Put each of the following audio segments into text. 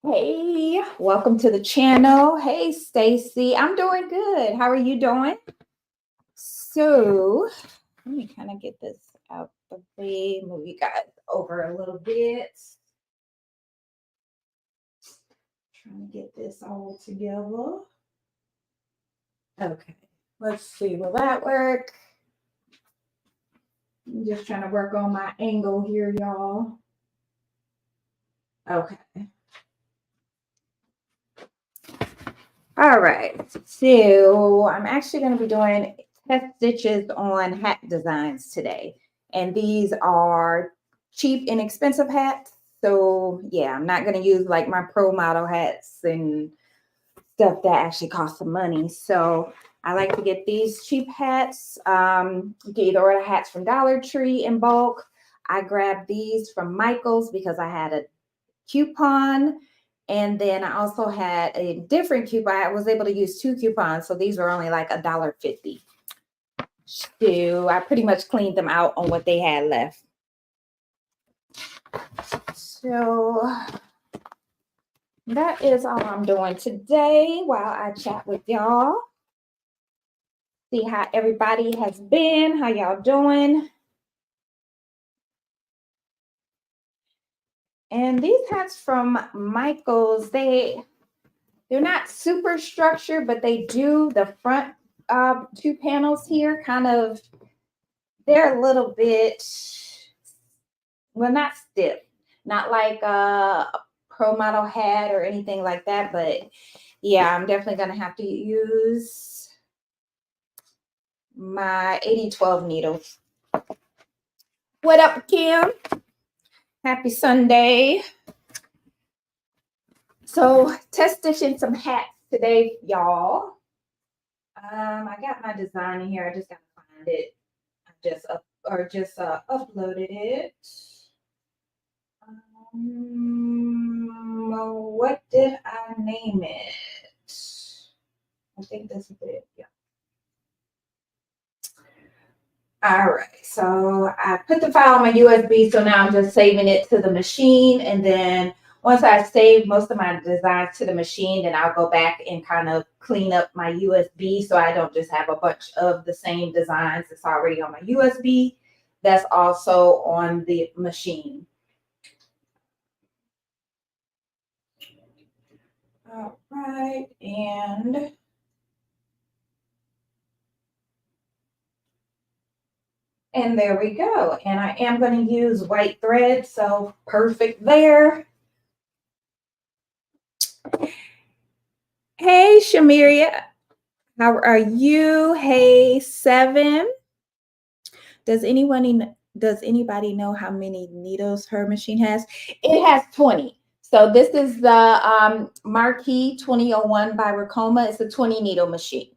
Hey, welcome to the channel. Hey, Stacy. I'm doing good. How are you doing? So, let me kind of get this out the way, move you guys over a little bit. Trying to get this all together. Okay, let's see. Will that work? I'm just trying to work on my angle here, y'all. Okay. All right, so I'm actually going to be doing test stitches on hat designs today. And these are cheap, inexpensive hats. So yeah, I'm not going to use like my pro model hats and stuff that actually costs some money. So I like to get these cheap hats. You can either order hats from Dollar Tree in bulk. I grabbed these from Michael's because I had a coupon. And then I also had a different coupon. I was able to use 2 coupons. So these were only like $1.50. So I pretty much cleaned them out on what they had left. So that is all I'm doing today while I chat with y'all. See how everybody has been, how y'all doing. And these hats from Michael's, they're not super structured, but they do the front 2 panels here kind of, they're a little bit, well, not stiff, not like a pro model hat or anything like that, but yeah, I'm definitely going to have to use my 8012 needles. What up, Kim? Happy Sunday. So test stitching some hats today, y'all. I got my design in here. I just got to find it. I just uploaded it. What did I name it? I think this is it. Yeah. All right. So I put the file on my USB. So now I'm just saving it to the machine. And then once I save most of my designs to the machine, then I'll go back and kind of clean up my USB so I don't just have a bunch of the same designs that's already on my USB. That's also on the machine. All right. And there we go. And I am going to use white thread, so perfect there. Hey, Shamiria. How are you? Hey, 7. Does anybody know how many needles her machine has? It has 20. So this is the Marquee 2001 by Ricoma. It's a 20 needle machine.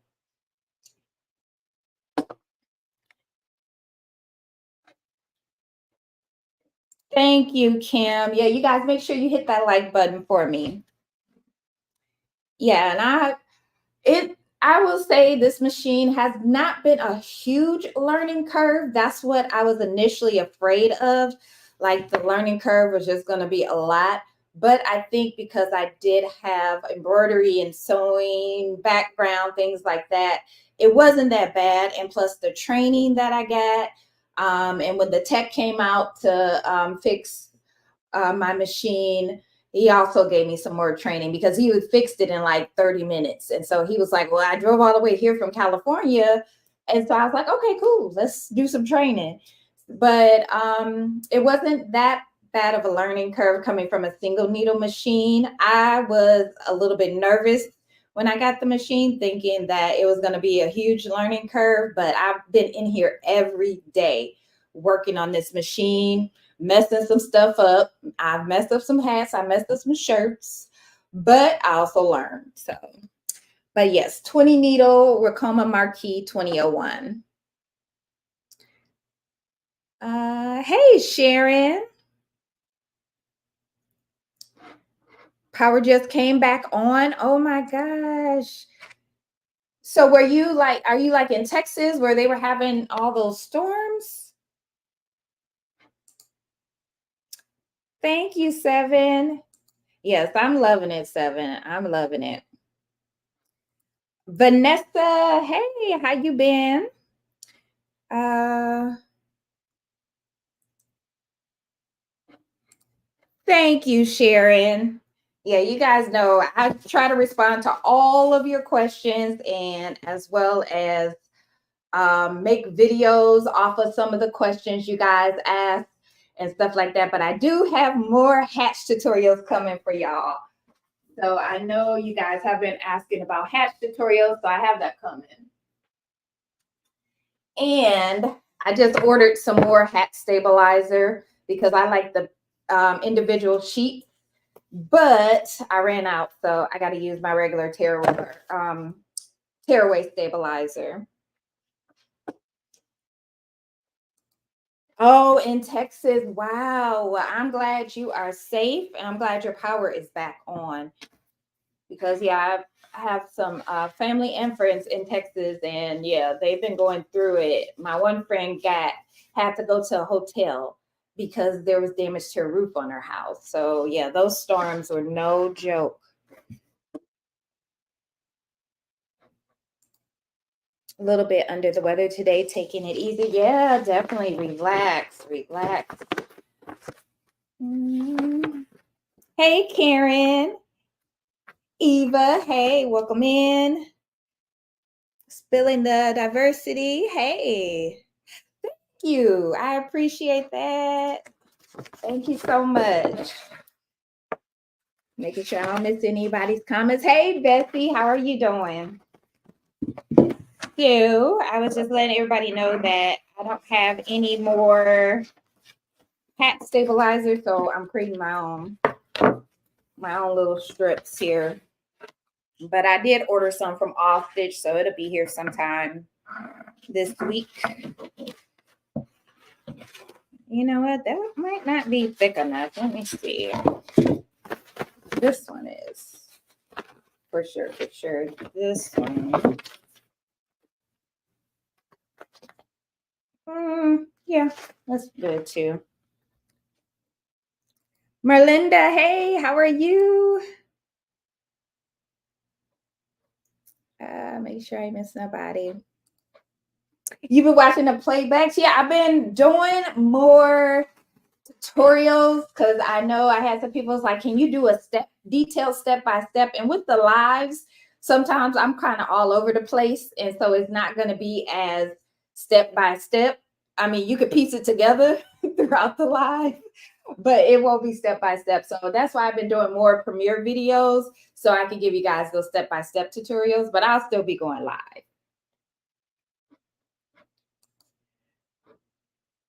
Thank you, Kim. Yeah, you guys make sure you hit that like button for me. Yeah, and I will say this machine has not been a huge learning curve. That's what I was initially afraid of. Like the learning curve was just going to be a lot. But I think because I did have embroidery and sewing background, things like that, it wasn't that bad. And plus the training that I got, and when the tech came out to fix my machine, he also gave me some more training because he fixed it in like 30 minutes. And so he was like, well, I drove all the way here from California. And so I was like, okay, cool. Let's do some training. But it wasn't that bad of a learning curve coming from a single needle machine. I was a little bit nervous when I got the machine, thinking that it was going to be a huge learning curve. But I've been in here every day working on this machine, messing some stuff up. I've messed up some hats. I messed up some shirts, but I also learned. So, but yes, 20 needle Ricoma Marquee 2001. Hey, Sharon. Power just came back on. Oh my gosh. So are you like in Texas where they were having all those storms? Thank you, 7. Yes, I'm loving it, 7. I'm loving it. Vanessa, hey, how you been? Uh, Thank you, Sharon. Yeah, you guys know I try to respond to all of your questions and as well as make videos off of some of the questions you guys ask and stuff like that. But I do have more hatch tutorials coming for y'all. So I know you guys have been asking about hatch tutorials, so I have that coming. And I just ordered some more hat stabilizer because I like the individual sheets, but I ran out, so I got to use my regular tearaway stabilizer. Oh, in Texas. Wow. Well, I'm glad you are safe and I'm glad your power is back on because, yeah, I have some family and friends in Texas and, yeah, they've been going through it. My one friend had to go to a hotel because there was damage to a roof on her house. So, yeah, those storms were no joke. A little bit under the weather today, taking it easy. Yeah, definitely relax. Hey, Karen. Eva, hey, welcome in. Spilling the diversity. Hey, thank you. I appreciate that. Thank you so much. Making sure I don't miss anybody's comments. Hey, Bessie, how are you doing? I was just letting everybody know that I don't have any more hat stabilizers, so I'm creating my own little strips here. But I did order some from Off Stitch, so it'll be here sometime this week. You know what? That might not be thick enough. Let me see. This one is for sure. This one. Yeah, that's good too. Merlinda, hey, how are you? Make sure I miss nobody. You've been watching the playbacks? Yeah, I've been doing more tutorials because I know I had some people like, can you do a detailed step by step? And with the lives, sometimes I'm kind of all over the place, and so it's not going to be as step by step. I mean, you could piece it together throughout the live, but it won't be step by step. So that's why I've been doing more Premiere videos so I can give you guys those step by step tutorials, but I'll still be going live.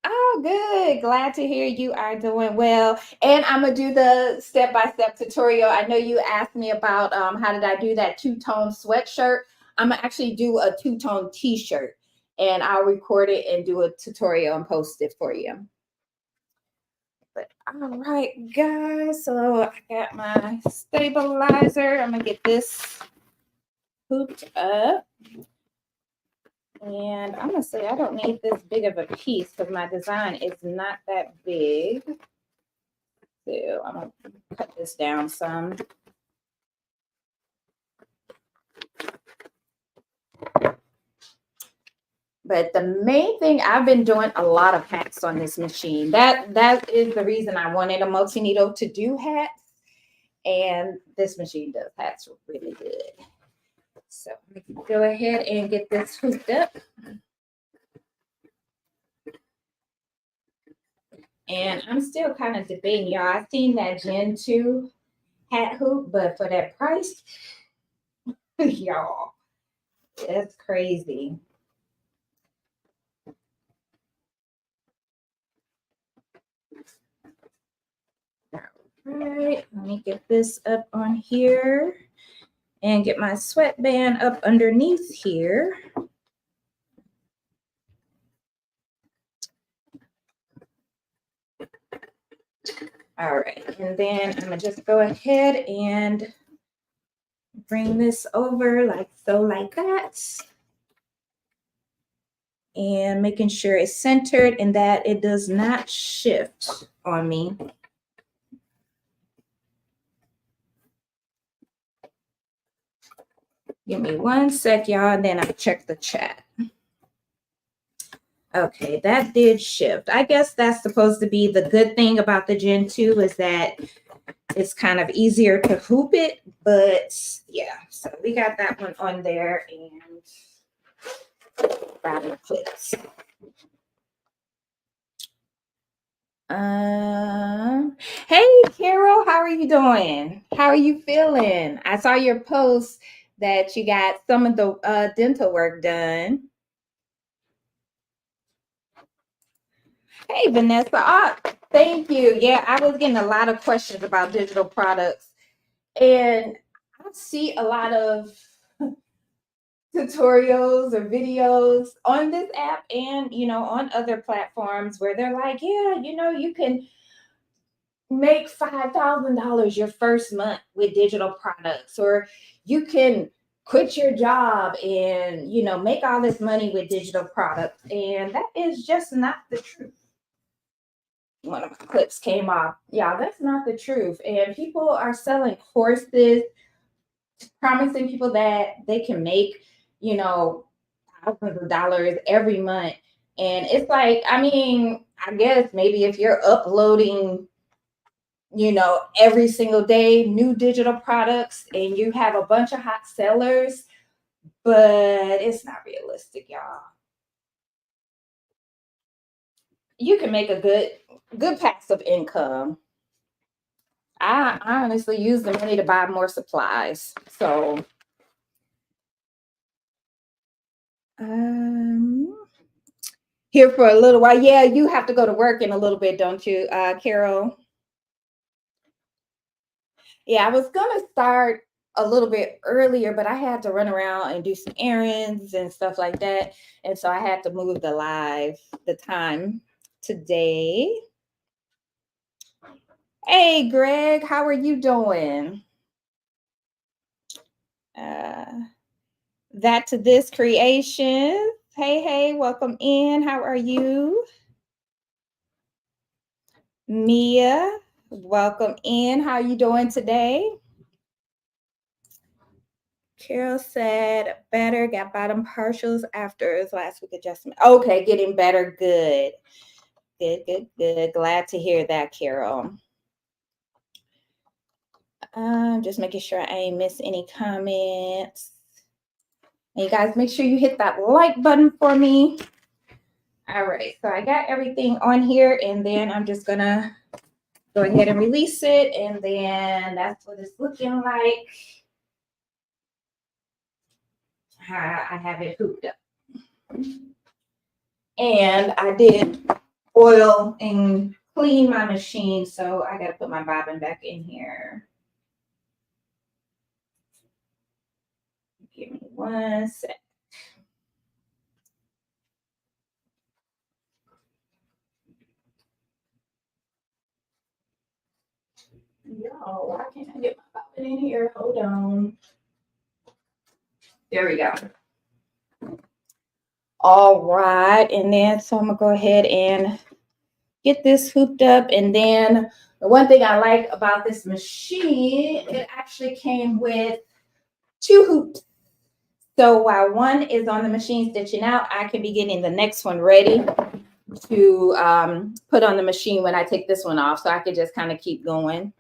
Oh, good. Glad to hear you are doing well. And I'm going to do the step-by-step tutorial. I know you asked me about how did I do that two-tone sweatshirt. I'm going to actually do a two-tone t-shirt, and I'll record it and do a tutorial and post it for you. But all right, guys. So I got my stabilizer. I'm going to get this hooped up. And I'm going to say I don't need this big of a piece because my design is not that big. So I'm going to cut this down some. But the main thing, I've been doing a lot of hats on this machine. That is the reason I wanted a multi-needle to do hats. And this machine does hats really good. So we can go ahead and get this hooked up. And I'm still kind of debating, y'all. I've seen that Gen 2 hat hoop, but for that price, y'all, that's crazy. All right, let me get this up on here and get my sweatband up underneath here. All right, and then I'm gonna just go ahead and bring this over like so, like that. And making sure it's centered and that it does not shift on me. Give me one sec, y'all, and then I'll check the chat. Okay, that did shift. I guess that's supposed to be the good thing about the Gen 2 is that it's kind of easier to hoop it, but yeah, so we got that one on there and bottom clips. Hey Carol, how are you doing? How are you feeling? I saw your post that you got some of the dental work done. Hey Vanessa, thank you. Yeah, I was getting a lot of questions about digital products, and I see a lot of tutorials or videos on this app and on other platforms where they're like, yeah, you can make $5,000 your first month with digital products, or you can quit your job and make all this money with digital products, and that is just not the truth. One of my clips came off. Yeah, that's not the truth. And people are selling courses promising people that they can make thousands of dollars every month. And it's like, I mean, I guess maybe if you're uploading every single day new digital products and you have a bunch of hot sellers, but it's not realistic, y'all. You can make a good passive income. I honestly use the money to buy more supplies. So here for a little while. Yeah, you have to go to work in a little bit, don't you, Carol? Yeah, I was gonna start a little bit earlier, but I had to run around and do some errands and stuff like that. And so I had to move the time today. Hey, Greg, how are you doing? That to this creation. Hey, welcome in. How are you? Mia, welcome in. How are you doing today? Carol said better, got bottom partials after his last week adjustment. Okay, getting better. Good. Glad to hear that, Carol. Just making sure I ain't missed any comments. And you guys make sure you hit that like button for me. All right, so I got everything on here, and then I'm just gonna go ahead and release it, and then that's what it's looking like. I have it hooped up. And I did oil and clean my machine, so I gotta put my bobbin back in here. Give me one sec. Yo, why can't I get my bobbin in here? Hold on. There we go. All right, and then so I'm gonna go ahead and get this hooped up. And then the one thing I like about this machine, it actually came with 2 hoops. So while one is on the machine stitching out, I can be getting the next one ready to put on the machine when I take this one off. So I could just kind of keep going,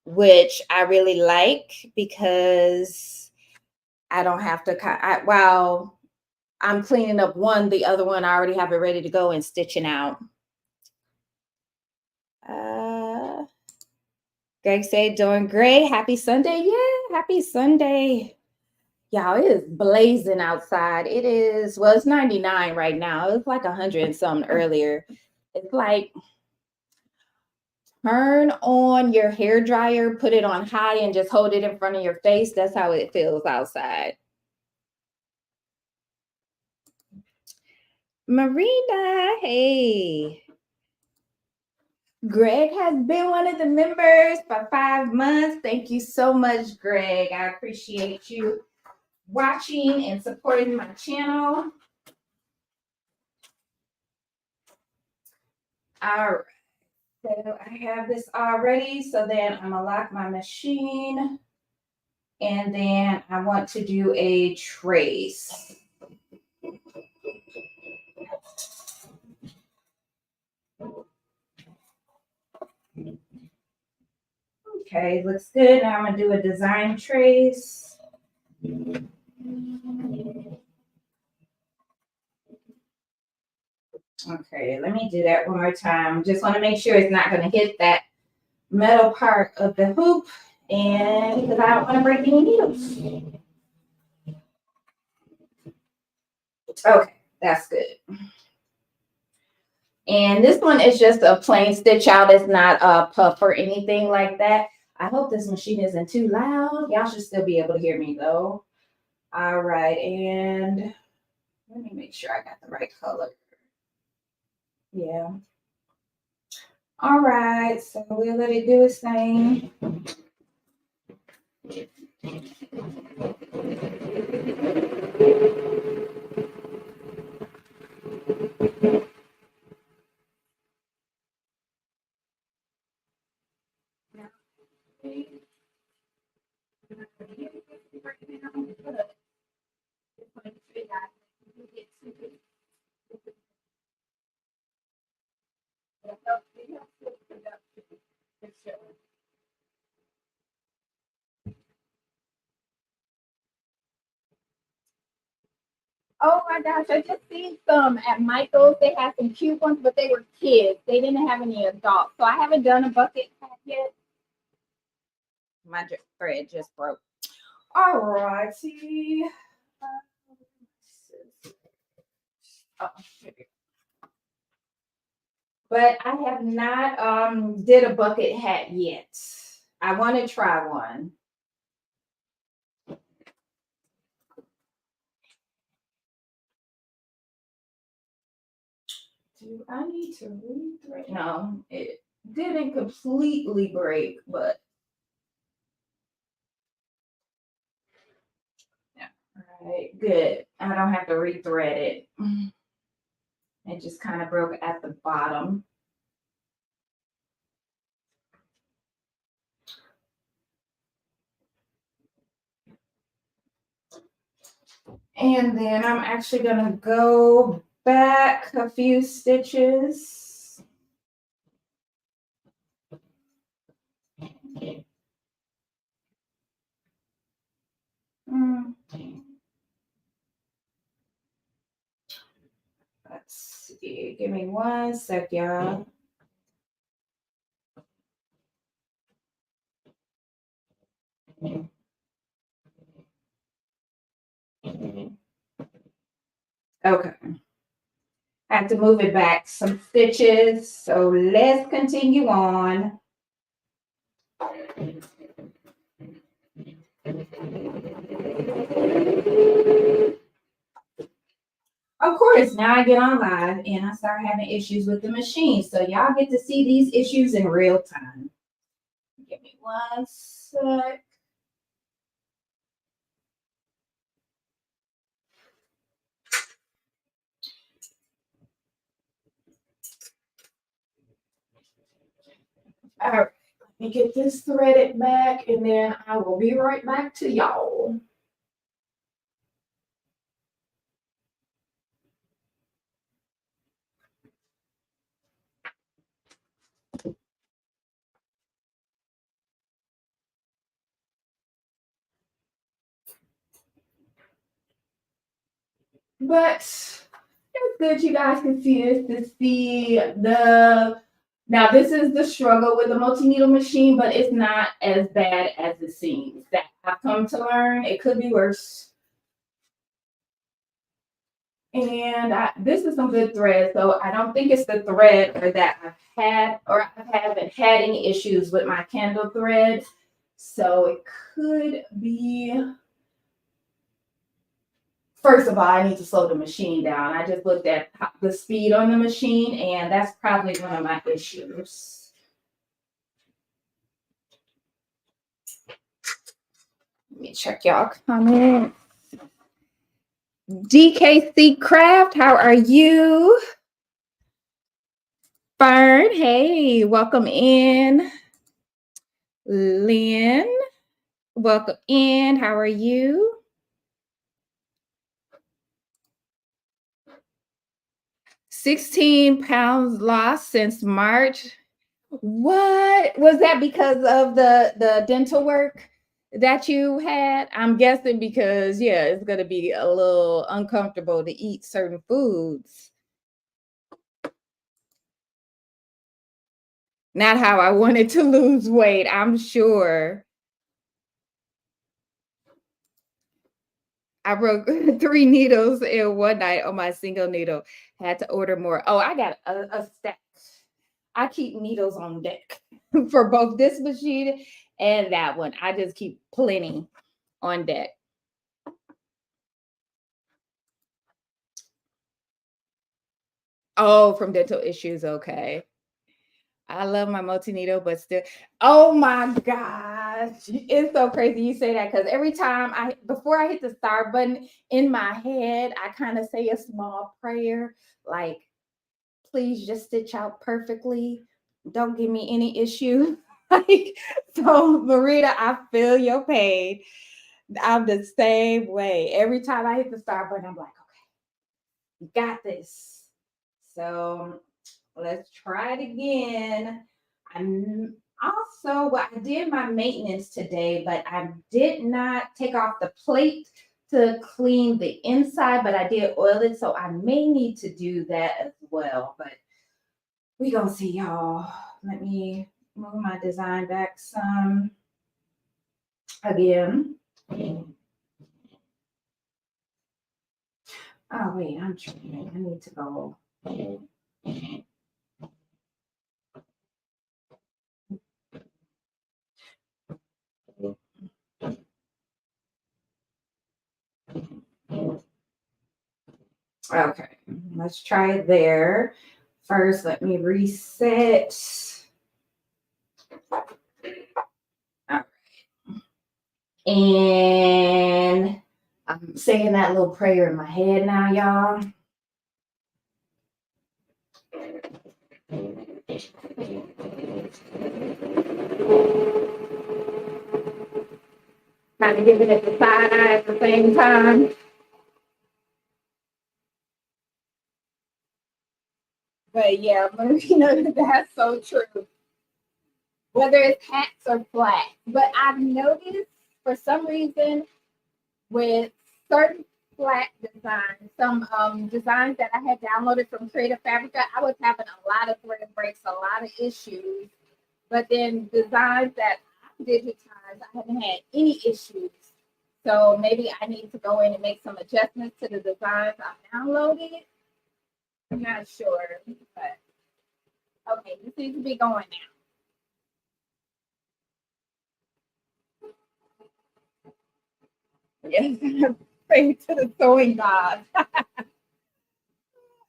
which I really like because I don't have to, while I'm cleaning up one, the other one, I already have it ready to go and stitching out. Greg said, doing great. Happy Sunday. Yeah, happy Sunday. Y'all, it is blazing outside. It is, well, it's 99 right now. It was like 100 and something earlier. It's like, turn on your hair dryer, put it on high, and just hold it in front of your face. That's how it feels outside. Marina, hey. Greg has been one of the members for 5 months. Thank you so much, Greg. I appreciate you watching and supporting my channel. All right. So I have this all ready. So then I'm gonna lock my machine And then I want to do a trace. Okay, looks good. Now I'm going to do a design trace. Okay, let me do that one more time. Just want to make sure it's not going to hit that metal part of the hoop, and because I don't want to break any needles. Okay, that's good. And this one is just a plain stitch out. It's not a puff or anything like that. I hope this machine isn't too loud. Y'all should still be able to hear me though. All right, and let me make sure I got the right color. Yeah. All right, so we'll let it do its thing. Oh my gosh, I just seen some at Michael's. They had some cute ones, but they were kids. They didn't have any adults. So I haven't done a bucket hat yet. My thread just broke. All righty. Oh, but I have not did a bucket hat yet. I want to try one. Do I need to rethread? No, it didn't completely break, but yeah. All right, good. I don't have to rethread it. It just kind of broke at the bottom. And then I'm actually going to go back a few stitches. Let's see. Give me 1 sec, y'all. Okay. I have to move it back some stitches. So let's continue on. Of course, now I get on live and I start having issues with the machine. So y'all get to see these issues in real time. Give me 1 sec. All right, let me get this threaded back and then I will be right back to y'all. But it's good you guys can see this to see the. Now, this is the struggle with the multi-needle machine, but it's not as bad as it seems. That I've come to learn. It could be worse. And this is some good thread, so I don't think it's the thread or that I've had, or I haven't had any issues with my candle thread. So it could be. First of all, I need to slow the machine down. I just looked at the speed on the machine, and that's probably one of my issues. Let me check y'all comments. DKC Craft, how are you? Fern, hey, welcome in. Lynn, Welcome in. How are you? 16 pounds lost since March. What was that because of the dental work that you had? I'm guessing because yeah, it's gonna be a little uncomfortable to eat certain foods. Not how I wanted to lose weight, I'm sure. I broke 3 needles in one night on my single needle. Had to order more. Oh, I got a stack. I keep needles on deck for both this machine and that one. I just keep plenty on deck. Oh, from dental issues. Okay. I love my multi-needle, but still, oh my gosh. It's so crazy you say that because every time before I hit the start button in my head, I kind of say a small prayer like, please just stitch out perfectly. Don't give me any issue. Like, so Marita, I feel your pain. I'm the same way. Every time I hit the start button, I'm like, okay, you got this. So let's try it again. I'm also, well, I did my maintenance today, but I did not take off the plate to clean the inside, but I did oil it. So I may need to do that as well. But we gonna see, y'all. Let me move my design back some again. Oh wait, I'm tripping. I need to go. Okay, let's try it there. First, let me reset. All right. And I'm saying that little prayer in my head now, y'all. Kind of giving it the side eye at the same time. But yeah, Marina, that's so true. Whether it's hats or flats. But I've noticed for some reason with certain flat designs, some designs that I had downloaded from Creative Fabrica, I was having a lot of thread breaks, a lot of issues. But then designs that I digitized, I haven't had any issues. So maybe I need to go in and make some adjustments to the designs I downloaded. I'm not sure, but okay, this seems to be going now. Yes, pray to the sewing god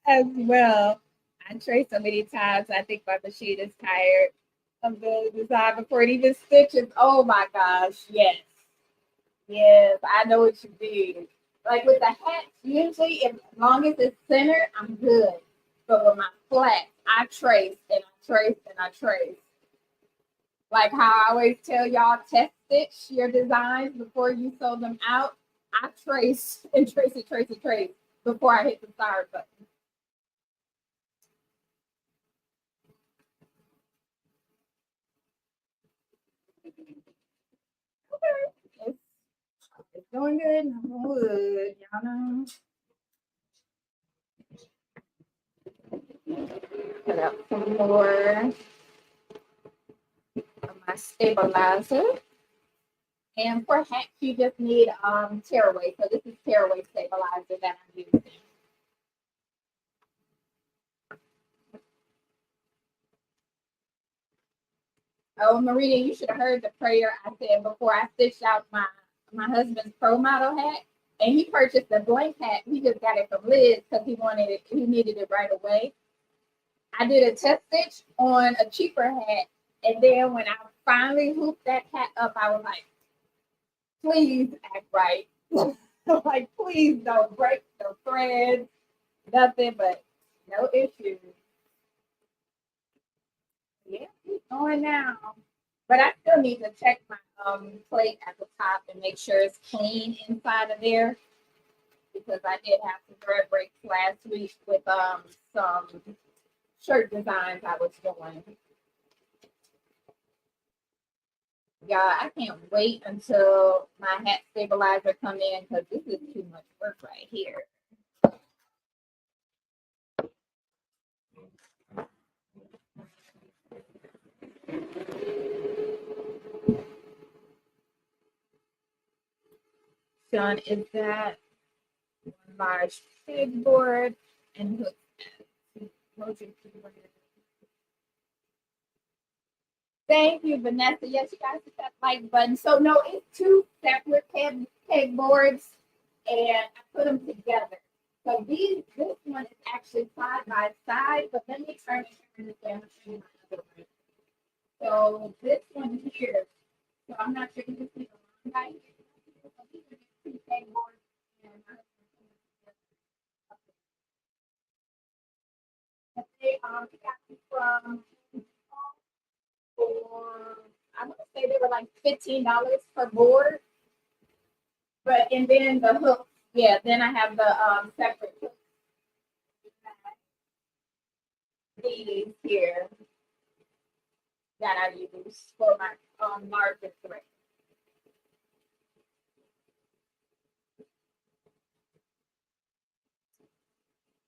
as well. I traced so many times. I think my machine is tired of the design before it even stitches. Oh my gosh, yes. Yes, I know what you mean. Like with the hats, usually as long as it's centered, I'm good. But with my flats, I trace and I trace and I trace. Like how I always tell y'all, test stitch your designs before you sew them out. I trace and trace and trace and trace before I hit the start button. It's, it's doing good. I'm good. Y'all know. Put up some more of my stabilizer. And for hacks, you just need tearaway. So this is tearaway stabilizer that I'm using. Oh, Maria, you should have heard the prayer I said before I stitched out my husband's pro model hat. And he purchased a blank hat. He just got it from Liz because he needed it right away. I did a test stitch on a cheaper hat. And then when I finally hooped that hat up, I was like, please act right. Like, please don't break no threads, nothing, but no issues. Yeah, keep going now. But I still need to check my plate at the top and make sure it's clean inside of there, because I did have some thread breaks last week with some shirt designs I was doing. Yeah, I can't wait until my hat stabilizer come in, because this is too much work right here. Done is that one large pegboard and hook. Thank you, Vanessa. Yes, you guys hit that like button. So no, it's two separate pegboards, and I put them together. So this one is actually side by side, but let me turn it again to show you my other one. So this one here, so I'm not sure you can see the line right here. So these are the two pegboards, and they got me from for, I want to say they were like $15 per board. But and then the hook, yeah, then I have the separate hooks. These here that I use for my larger thread.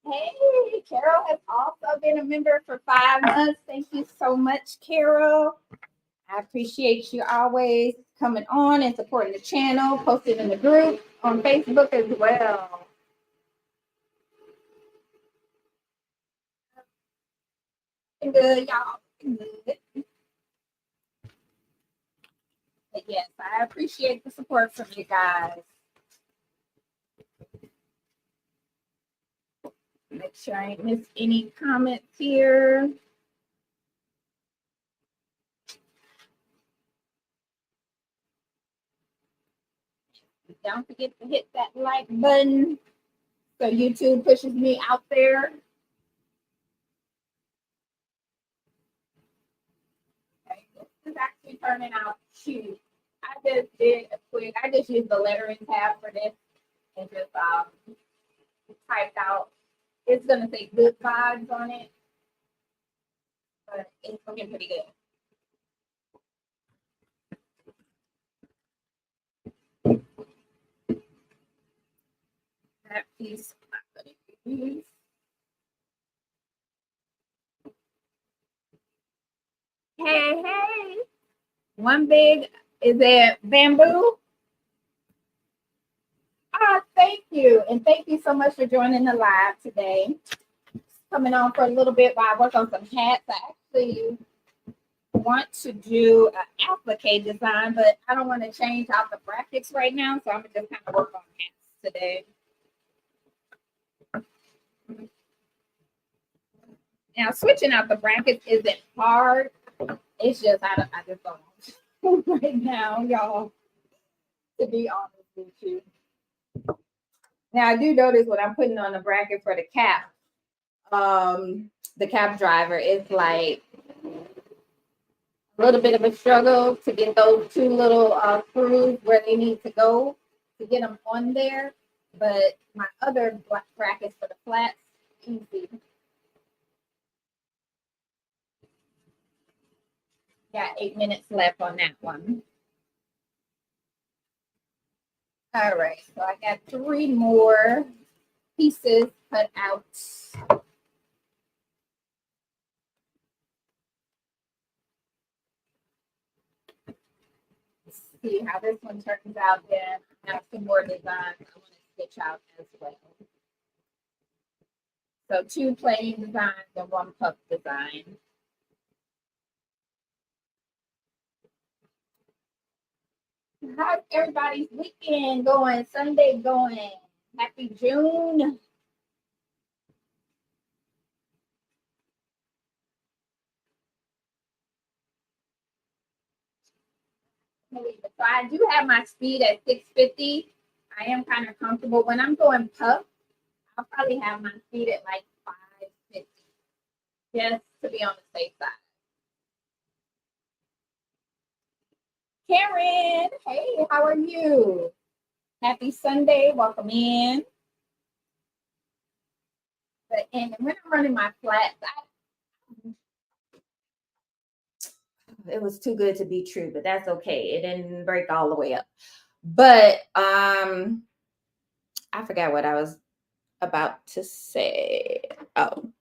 Hey, Carol has also been a member for 5 months. Thank you so much, Carol. I appreciate you always coming on and supporting the channel, posting in the group on Facebook as well. Good, y'all. Good. But yes, I appreciate the support from you guys. Make sure I ain't missed any comments here. Don't forget to hit that like button so YouTube pushes me out there. Okay, this is actually turning out cute. I just did a quick, I just used the lettering tab for this and just typed out. It's gonna say good vibes on it, but it's looking pretty good. That piece I'm gonna use. Hey, hey. One big, is it bamboo? Ah, thank you. And thank you so much for joining the live today. Coming on for a little bit while I work on some hats. I actually want to do an applique design, but I don't want to change out the brackets right now. So I'm gonna just kind of work on hats today. Now switching out the brackets isn't hard. It's just I just don't know right now, y'all. To be honest with you. Now I do notice when I'm putting on the bracket for the cap driver, it's like a little bit of a struggle to get those two little screws where they need to go to get them on there. But my other brackets for the flats, easy. Got 8 minutes left on that one. All right, so I got 3 more pieces cut out. Let's see how this one turns out. Then I have some more designs I want to stitch out as well. So 2 plain designs and 1 puff design. How's everybody's weekend going? Sunday going? Happy June. So I do have my speed at 650. I am kind of comfortable. When I'm going puff, I'll probably have my speed at like 550. Just to be on the safe side. Karen, hey, how are you? Happy Sunday, welcome in. And when I'm running my flats, it was too good to be true, but that's okay. It didn't break all the way up. But I forgot what I was about to say. Oh,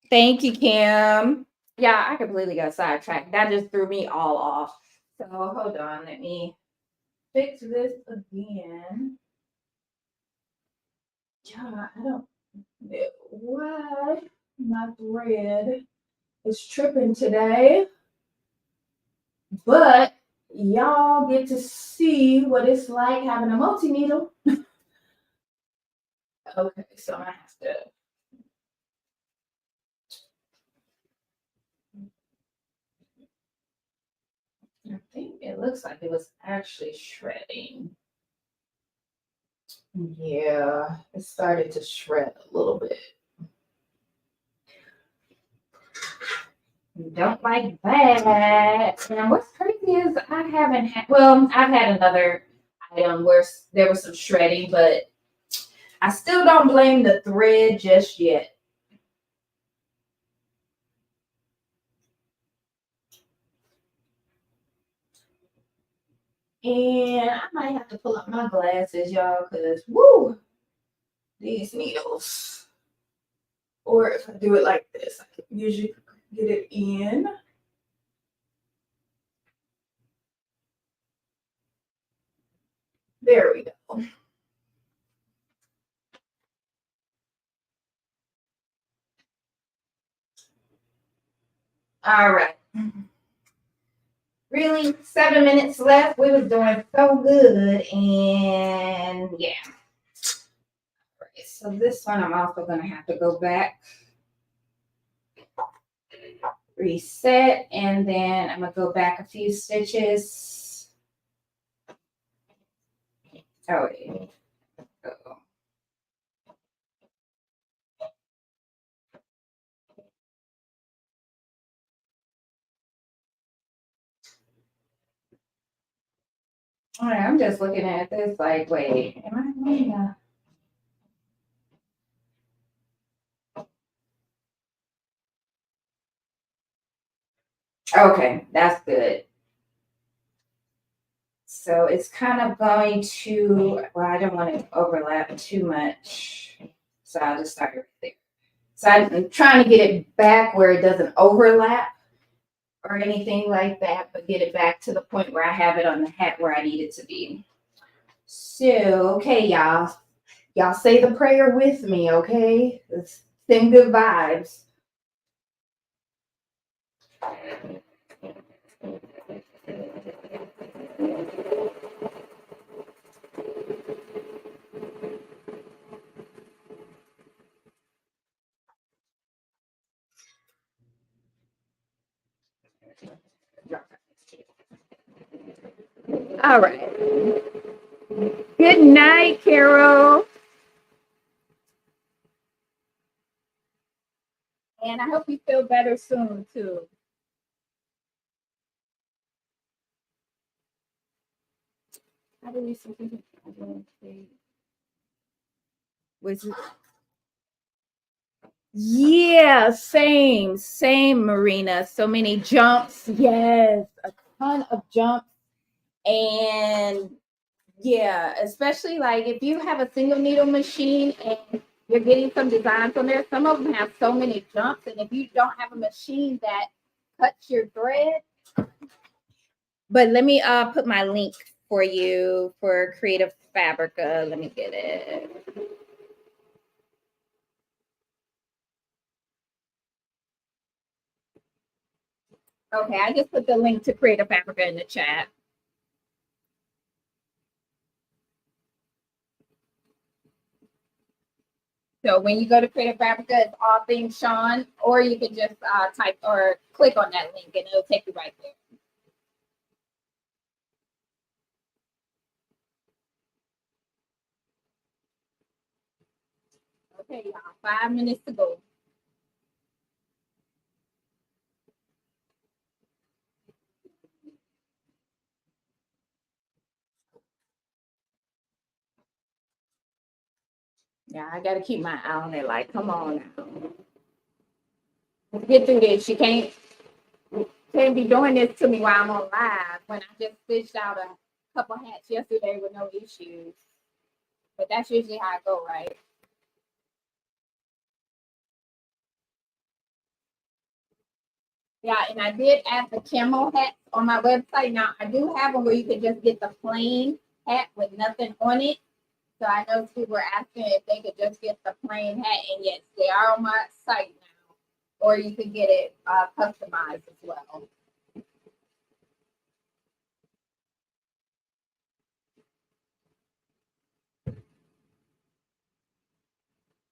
thank you, Kim. Yeah, I completely got sidetracked. That just threw me all off. So hold on, let me fix this again. Yeah, I don't know why my thread is tripping today, but y'all get to see what it's like having a multi-needle. Okay, so I have to. I think it looks like it was actually shredding. Yeah, it started to shred a little bit. Don't like that. And what's crazy is I haven't had, well, I've had another item where there was some shredding, but I still don't blame the thread just yet. And I might have to pull up my glasses, y'all, because woo, these needles. Or if I do it like this, I can usually get it in. There we go. All right. Really, 7 minutes left. We was doing so good, and yeah. All right, so this one I'm also gonna have to go back, reset, and then I'm gonna go back a few stitches. Oh wait. Oh. All right, I'm just looking at this like, wait, am I going to? Okay, that's good. So it's kind of going to, well, I don't want to overlap too much. So I'll just start right there. So I'm trying to get it back where it doesn't overlap or anything like that, but get it back to the point where I have it on the hat where I need it to be. So, okay, y'all. Y'all say the prayer with me, okay? Let's send good vibes. All right. Good night, Carol. And I hope you feel better soon, too. How do we something? Was it? Yeah, same, Marina. So many jumps. Yes, a ton of jumps. And yeah, especially like if you have a single needle machine and you're getting some designs on there, some of them have so many jumps. And if you don't have a machine that cuts your thread, but let me put my link for you for Creative Fabrica. Let me get it. Okay, I just put the link to Creative Fabrica in the chat. So when you go to Creative Fabrica, it's all things Sean, or you can just type or click on that link and it'll take you right there. Okay, y'all, 5 minutes to go. Yeah, I gotta keep my eye on it. Like, come on now. Let's get through this. You can't be doing this to me while I'm on live when I just stitched out a couple hats yesterday with no issues. But that's usually how I go, right? Yeah, and I did add the camo hats on my website. Now I do have them where you can just get the plain hat with nothing on it. So I know people were asking if they could just get the plain hat, and yes, they are on my site now. Or you can get it customized as well.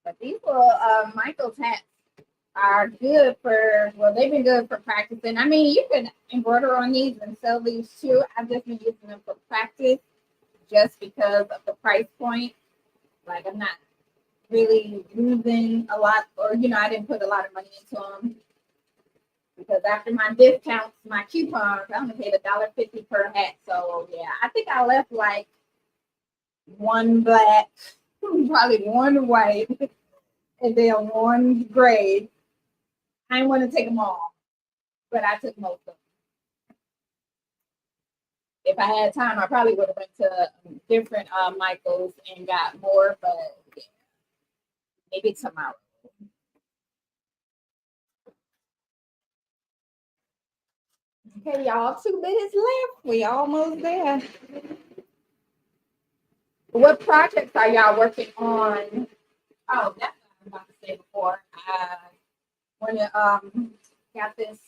But these little Michael's hats are good for, well, they've been good for practicing. I mean, you can embroider on these and sell these too. I've just been using them for practice just because of the price point. Like, I'm not really losing a lot, or, I didn't put a lot of money into them because after my discounts, my coupons, I only paid $1.50 per hat. So, yeah, I think I left like one black, probably one white, and then one gray. I didn't want to take them all, but I took most of them. If I had time, I probably would have went to different Michaels and got more, but yeah, maybe tomorrow. Okay, y'all, 2 minutes left. We almost there. What projects are y'all working on? Oh, that's what I was about to say before. When got this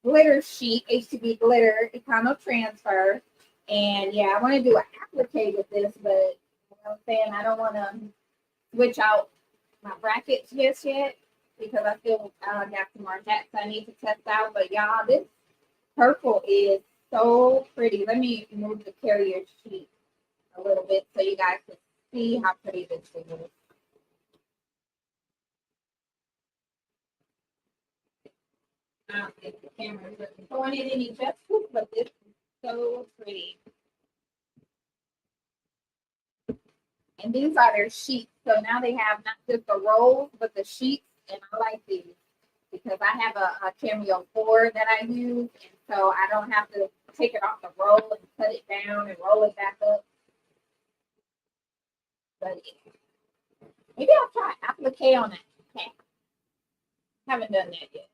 glitter sheet, HTV glitter, Econotransfer, and yeah, I want to do an applique with this, but you know what I'm saying, I don't want to switch out my brackets just yet because I still got some more hats I need to test out. But y'all, this purple is so pretty. Let me move the carrier sheet a little bit so you guys can see how pretty this thing is. I don't think the camera is showing it any justice, but this is so pretty. And these are their sheets. So now they have not just the rolls, but the sheets. And I like these because I have a Cameo 4 that I use. And so I don't have to take it off the roll and cut it down and roll it back up. But maybe I'll try applique on that hat. Haven't done that yet.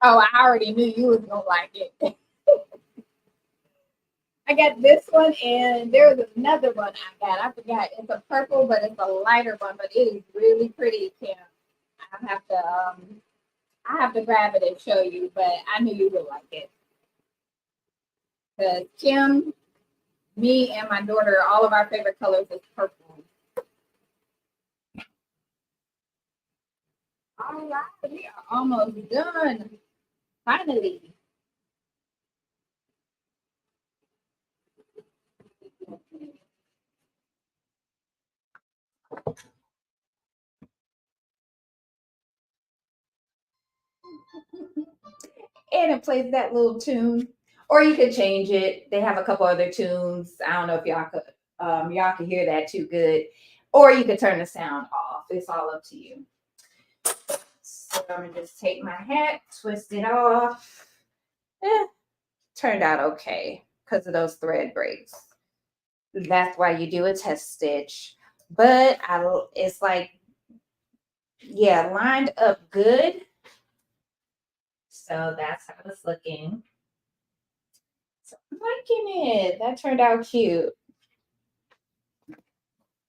Oh, I already knew you was gonna like it. I got this one, and there was another one I got. I forgot. It's a purple, but it's a lighter one, but it is really pretty, Kim. I have to grab it and show you, but I knew you would like it. Because Kim, me, and my daughter, all of our favorite colors is purple. All right, we are almost done. Finally. And it plays that little tune. Or you could change it. They have a couple other tunes. I don't know if y'all could hear that too good. Or you could turn the sound off. It's all up to you. So I'm gonna just take my hat, twist it off. Turned out okay because of those thread breaks. That's why you do a test stitch. But it's like, yeah, lined up good. So that's how it's looking. So I'm liking it. That turned out cute.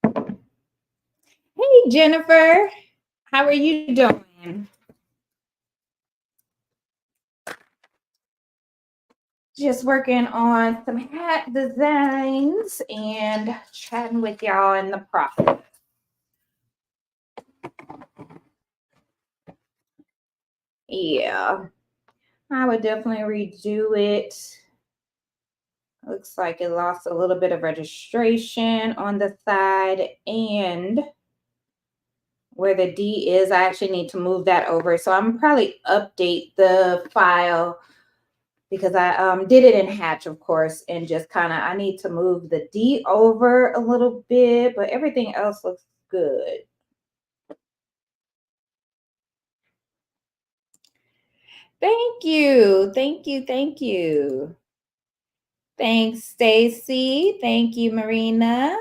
Hey, Jennifer. How are you doing? Just working on some hat designs and chatting with y'all in the process. Yeah, I would definitely redo it. Looks like it lost a little bit of registration on the side, and where the D is, I actually need to move that over. So I'm probably update the file because I did it in hatch, of course, and just kind of, I need to move the D over a little bit, but everything else looks good. Thank you. Thank you. Thank you. Thanks, Stacy. Thank you, Marina.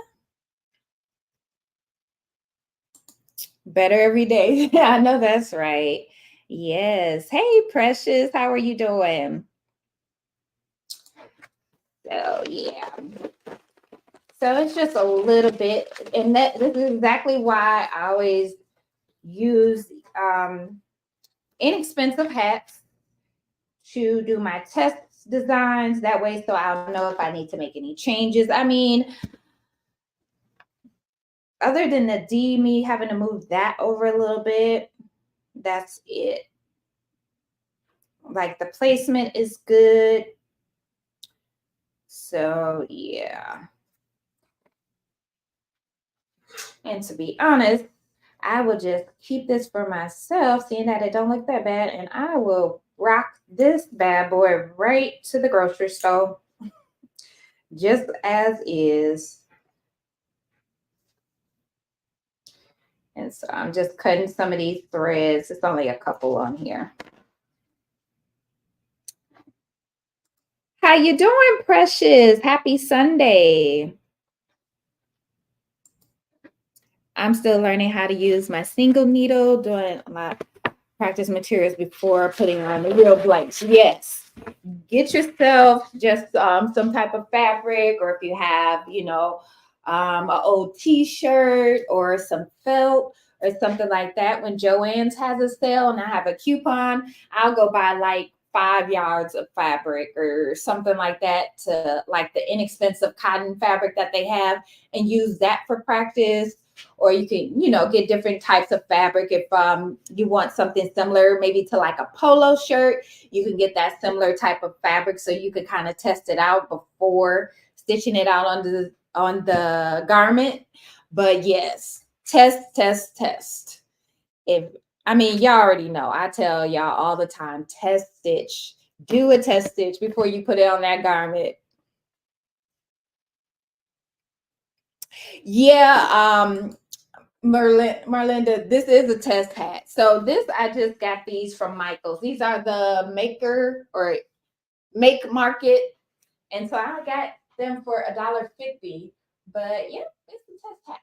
Better every day. I know that's right. Yes. Hey, Precious. How are you doing? So, yeah. So it's just a little bit, and this is exactly why I always use inexpensive hats to do my test designs. That way, so I'll know if I need to make any changes. I mean, other than the D, me having to move that over a little bit, that's it. Like the placement is good. So yeah. And to be honest, I will just keep this for myself, seeing that it don't look that bad, and I will rock this bad boy right to the grocery store, just as is. And so I'm just cutting some of these threads. It's only a couple on here. How you doing, Precious? Happy Sunday. I'm still learning how to use my single needle, doing my practice materials before putting on the real blanks. Yes. Get yourself just some type of fabric, or if you have, an old t-shirt or some felt or something like that. When Joann's has a sale and I have a coupon, I'll go buy like 5 yards of fabric or something like that, to like the inexpensive cotton fabric that they have, and use that for practice. Or you can, get different types of fabric. If you want something similar, maybe to like a polo shirt, you can get that similar type of fabric, so you can kind of test it out before stitching it out on the garment. But yes, test. Y'all already know, I tell y'all all the time, test stitch. Do a test stitch before you put it on that garment. Yeah, Marlinda, this is a test hat. So I just got these from Michael's. These are the maker or make market. And so I got them for $1.50. But yeah, it's a test hat.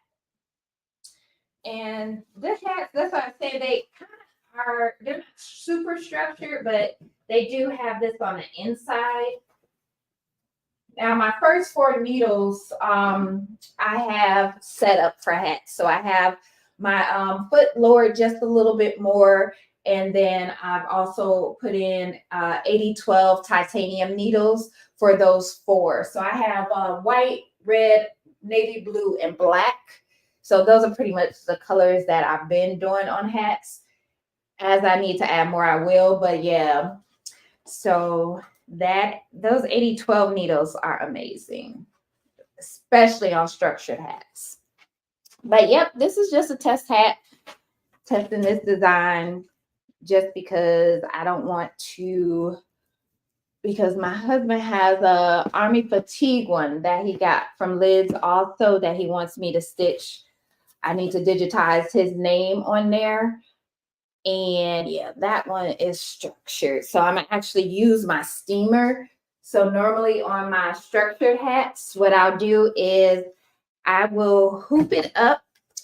And this hat, that's why I say they kind of are, they're not super structured, but they do have this on the inside. Now, my first 4 needles, I have set up for hats. So I have my foot lowered just a little bit more. And then I've also put in 80-12 titanium needles for those 4. So I have white, red, navy blue, and black. So those are pretty much the colors that I've been doing on hats. As I need to add more, I will. But yeah, so those 80-12 needles are amazing, especially on structured hats. But yep, this is just a test hat, testing this design just because I don't want to, because my husband has a army fatigue one that he got from Lids also, that he wants me to stitch. I need to digitize his name on there. And yeah, that one is structured. So I'm gonna actually use my steamer. So normally on my structured hats, what I'll do is I will hoop it up,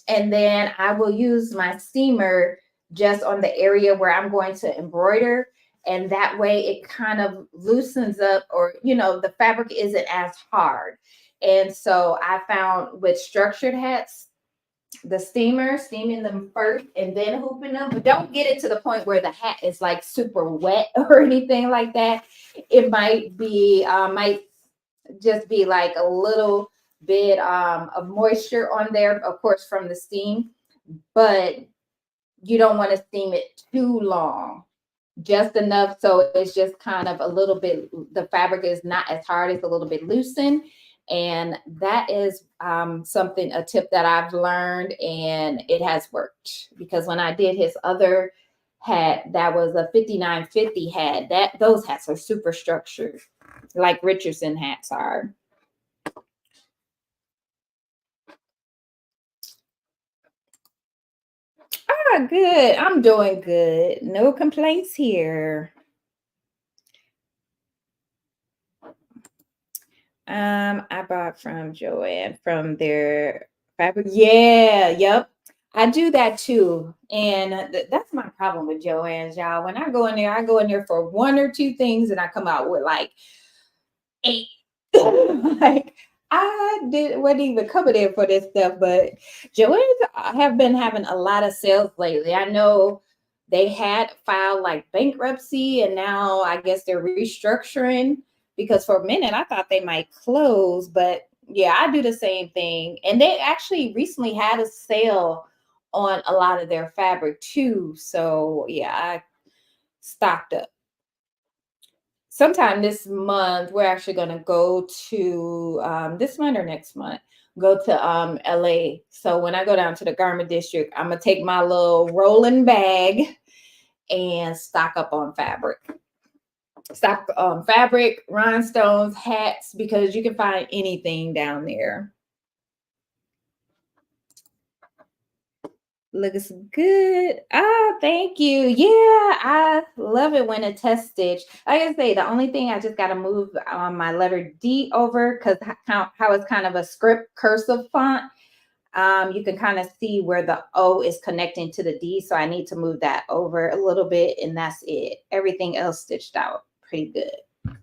and then I will use my steamer just on the area where I'm going to embroider. And that way it kind of loosens up, or, the fabric isn't as hard. And so I found with structured hats, the steaming them first and then hooping them, but don't get it to the point where the hat is like super wet or anything like that. It might just be like a little bit of moisture on there, of course, from the steam, but you don't want to steam it too long, just enough so it's just kind of a little bit, the fabric is not as hard, it's a little bit loosened. And that is a tip that I've learned, and it has worked, because when I did his other hat that was a 5950 hat. Those hats are super structured, like Richardson hats are. Ah, good. I'm doing good. No complaints here. I bought from Joanne from their fabric. Yeah, yep. I do that too. And that's my problem with Joanne's, y'all. When I go in there, I go in there for one or two things and I come out with like eight. Like wasn't even coming in for this stuff, but Joanne's have been having a lot of sales lately. I know they had filed like bankruptcy and now I guess they're restructuring because for a minute I thought they might close, but yeah, I do the same thing. And they actually recently had a sale on a lot of their fabric too. So yeah, I stocked up. Sometime this month, we're actually going to go to this month or next month, go to LA. So when I go down to the garment district, I'm going to take my little rolling bag and stock up on fabric. Stock fabric, rhinestones, hats, because you can find anything down there. Looks good. Ah, thank you. Yeah, I love it when it's test stitch. Like I say, the only thing I just got to move my letter D over because how it's kind of a script cursive font. You can kind of see where the O is connecting to the D. So I need to move that over a little bit, and that's it. Everything else stitched out pretty good.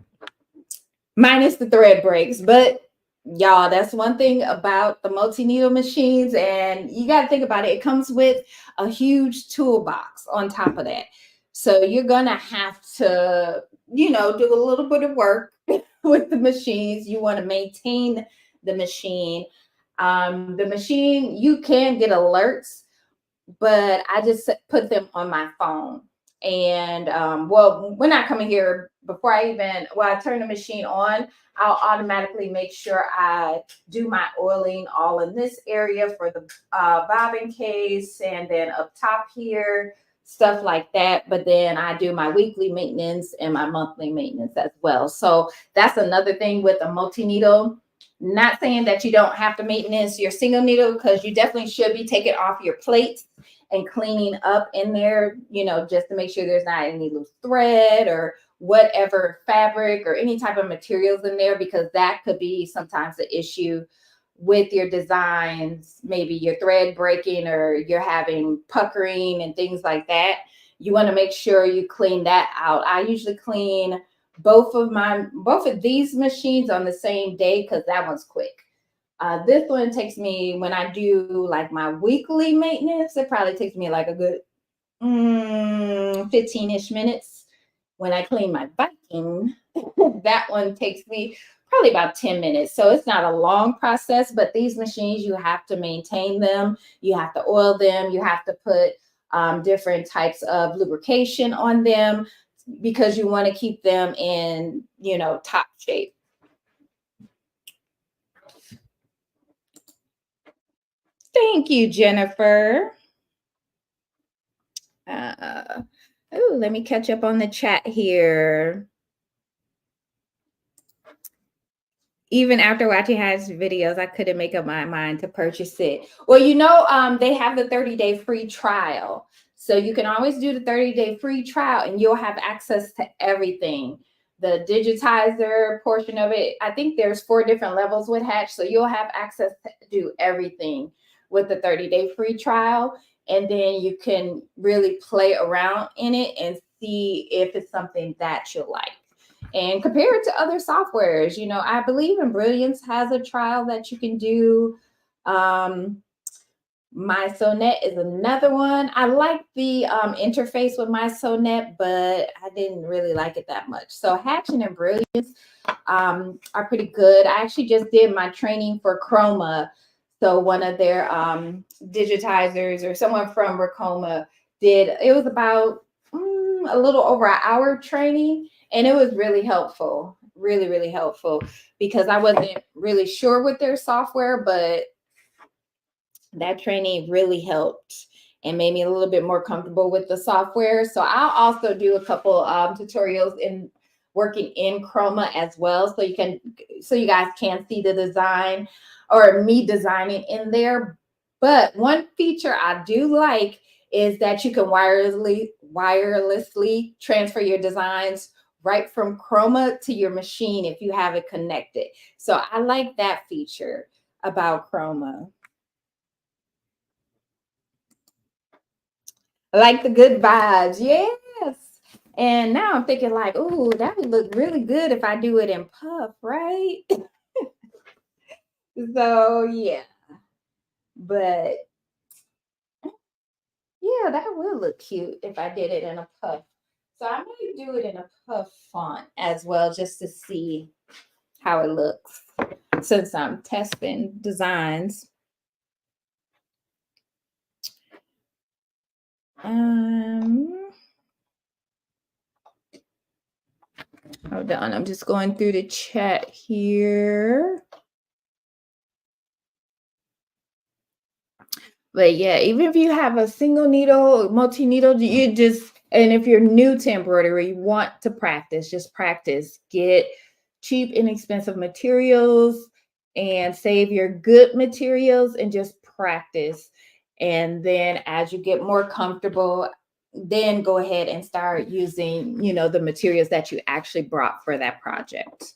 Minus the thread breaks, but y'all, that's one thing about the multi-needle machines, and you got to think about it. It comes with a huge toolbox on top of that. So you're going to have to, do a little bit of work with the machines. You want to maintain the machine. The machine, you can get alerts, but I just put them on my phone. And when I come in here, before I turn the machine on, I'll automatically make sure I do my oiling all in this area for the bobbin case and then up top here, stuff like that. But then I do my weekly maintenance and my monthly maintenance as well. So that's another thing with a multi-needle. Not saying that you don't have to maintenance your single needle, because you definitely should be taking off your plates and cleaning up in there, just to make sure there's not any loose thread or whatever fabric or any type of materials in there, because that could be sometimes the issue with your designs. Maybe your thread breaking or you're having puckering and things like that. You want to make sure you clean that out. I usually clean both of these machines on the same day because that one's quick. This one takes me, when I do like my weekly maintenance, it probably takes me like a good 15-ish minutes. When I clean my Viking, that one takes me probably about 10 minutes. So it's not a long process, but these machines, you have to maintain them. You have to oil them. You have to put different types of lubrication on them because you want to keep them in, top shape. Thank you, Jennifer. Let me catch up on the chat here. Even after watching his videos, I couldn't make up my mind to purchase it. Well, they have the 30-day free trial. So you can always do the 30-day free trial and you'll have access to everything. The digitizer portion of it, I think there's 4 different levels with Hatch. So you'll have access to do everything with the 30-day free trial. And then you can really play around in it and see if it's something that you like. And compare it to other softwares. I believe Brilliance has a trial that you can do. My Sonnet is another one. I like the interface with my Sonnet, but I didn't really like it that much. So Hatch and Brilliance are pretty good. I actually just did my training for Chroma. So one of their digitizers or someone from Ricoma it was about a little over an hour training. And it was really helpful, really, really helpful, because I wasn't really sure with their software, but that training really helped. and made me a little bit more comfortable with the software. So I'll also do a couple tutorials in working in Chroma as well, so you guys can see the design or me designing in there. But one feature I do like is that you can wirelessly transfer your designs right from Chroma to your machine if you have it connected. So I like that feature about Chroma. I like the good vibes. Yes. And now I'm thinking like, ooh, that would look really good if I do it in puff, right? So yeah. But yeah, that would look cute if I did it in a puff. So I might do it in a puff font as well, just to see how it looks, since I'm testing designs. Hold on, I'm just going through the chat here. But yeah, even if you have a single needle, multi-needle, you just, and if you're new to embroidery, you want to practice, just practice. Get cheap, inexpensive materials and save your good materials and just practice. And then as you get more comfortable, then go ahead and start using, the materials that you actually brought for that project.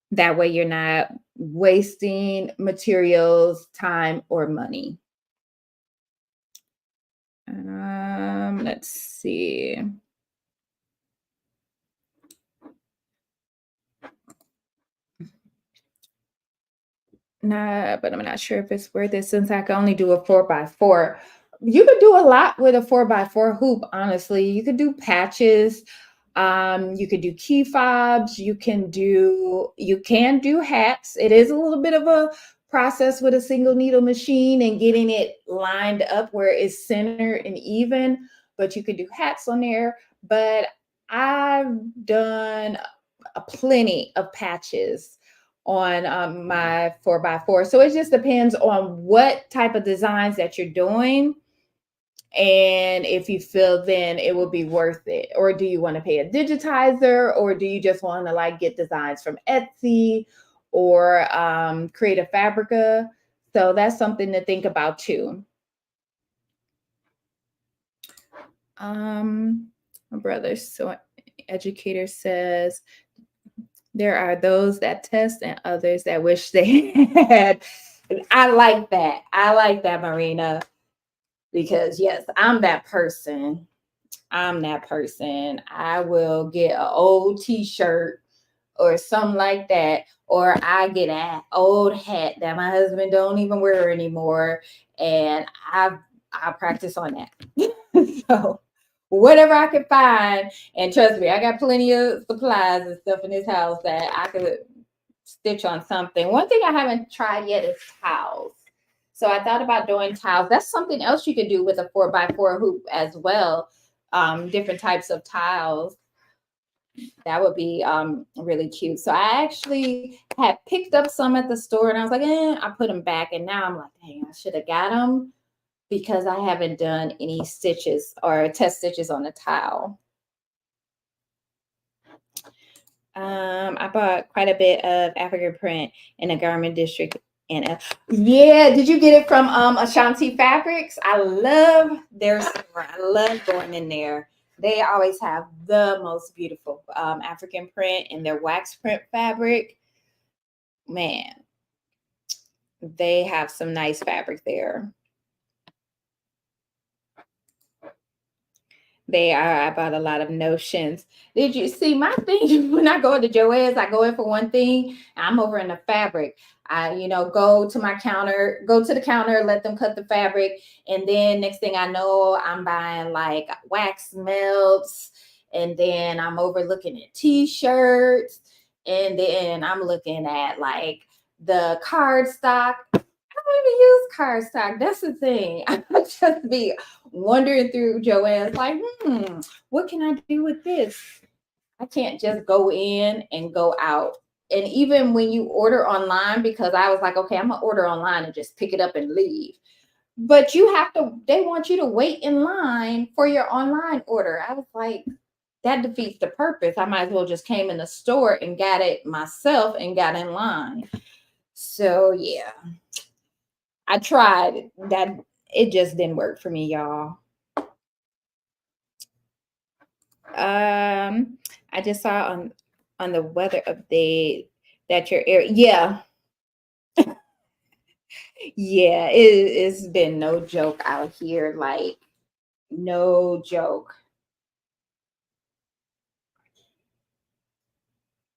That way you're not wasting materials, time, or money. Let's see. Nah, but I'm not sure if it's worth it since I can only do a 4x4. You could do a lot with a 4x4 hoop, honestly. You could do patches. You could do key fobs. You can do hats. It is a little bit of a process with a single needle machine and getting it lined up where it's centered and even, but you could do hats on there. But I've done plenty of patches on my 4x4. So it just depends on what type of designs that you're doing. And if you feel then it will be worth it, or do you want to pay a digitizer, or do you just want to like get designs from Etsy or create a Fabrica? So that's something to think about too. My brother, so educator says there are those that test and others that wish they had. I like that. I like that, Marina, because yes, I'm that person. I will get an old t-shirt or something like that, or I get an old hat that my husband don't even wear anymore, and I practice on that. So whatever I could find, and trust me, I got plenty of supplies and stuff in this house that I could stitch on something. One thing I haven't tried yet is towels. So I thought about doing towels. That's something else you could do with a 4x4 hoop as well. Different types of tiles. That would be really cute. So I actually had picked up some at the store and I was like, I put them back. And now I'm like, dang, I should have got them because I haven't done any stitches or test stitches on the towel. I bought quite a bit of African print in the garment district. And yeah, did you get it from Ashanti Fabrics? I love their store. I love going in there. They always have the most beautiful African print in their wax print fabric. Man, they have some nice fabric there. I bought a lot of notions. Did you see my thing? When I go to Joann's, I go in for one thing. I'm over in the fabric. I, go to the counter, let them cut the fabric. And then next thing I know, I'm buying like wax melts. And then I'm over looking at t-shirts. And then I'm looking at like the cardstock. I don't even use cardstock. That's the thing. I just be wandering through Joann's like, what can I do with this? I can't just go in and go out. And even when you order online, because I was like, okay, I'm gonna order online and just pick it up and leave. but you have to, they want you to wait in line for your online order. I was like, that defeats the purpose. I might as well just came in the store and got it myself and got in line. So yeah, I tried that. It just didn't work for me, y'all. I just saw on the weather update that your area, yeah, yeah, it's been no joke out here, like no joke.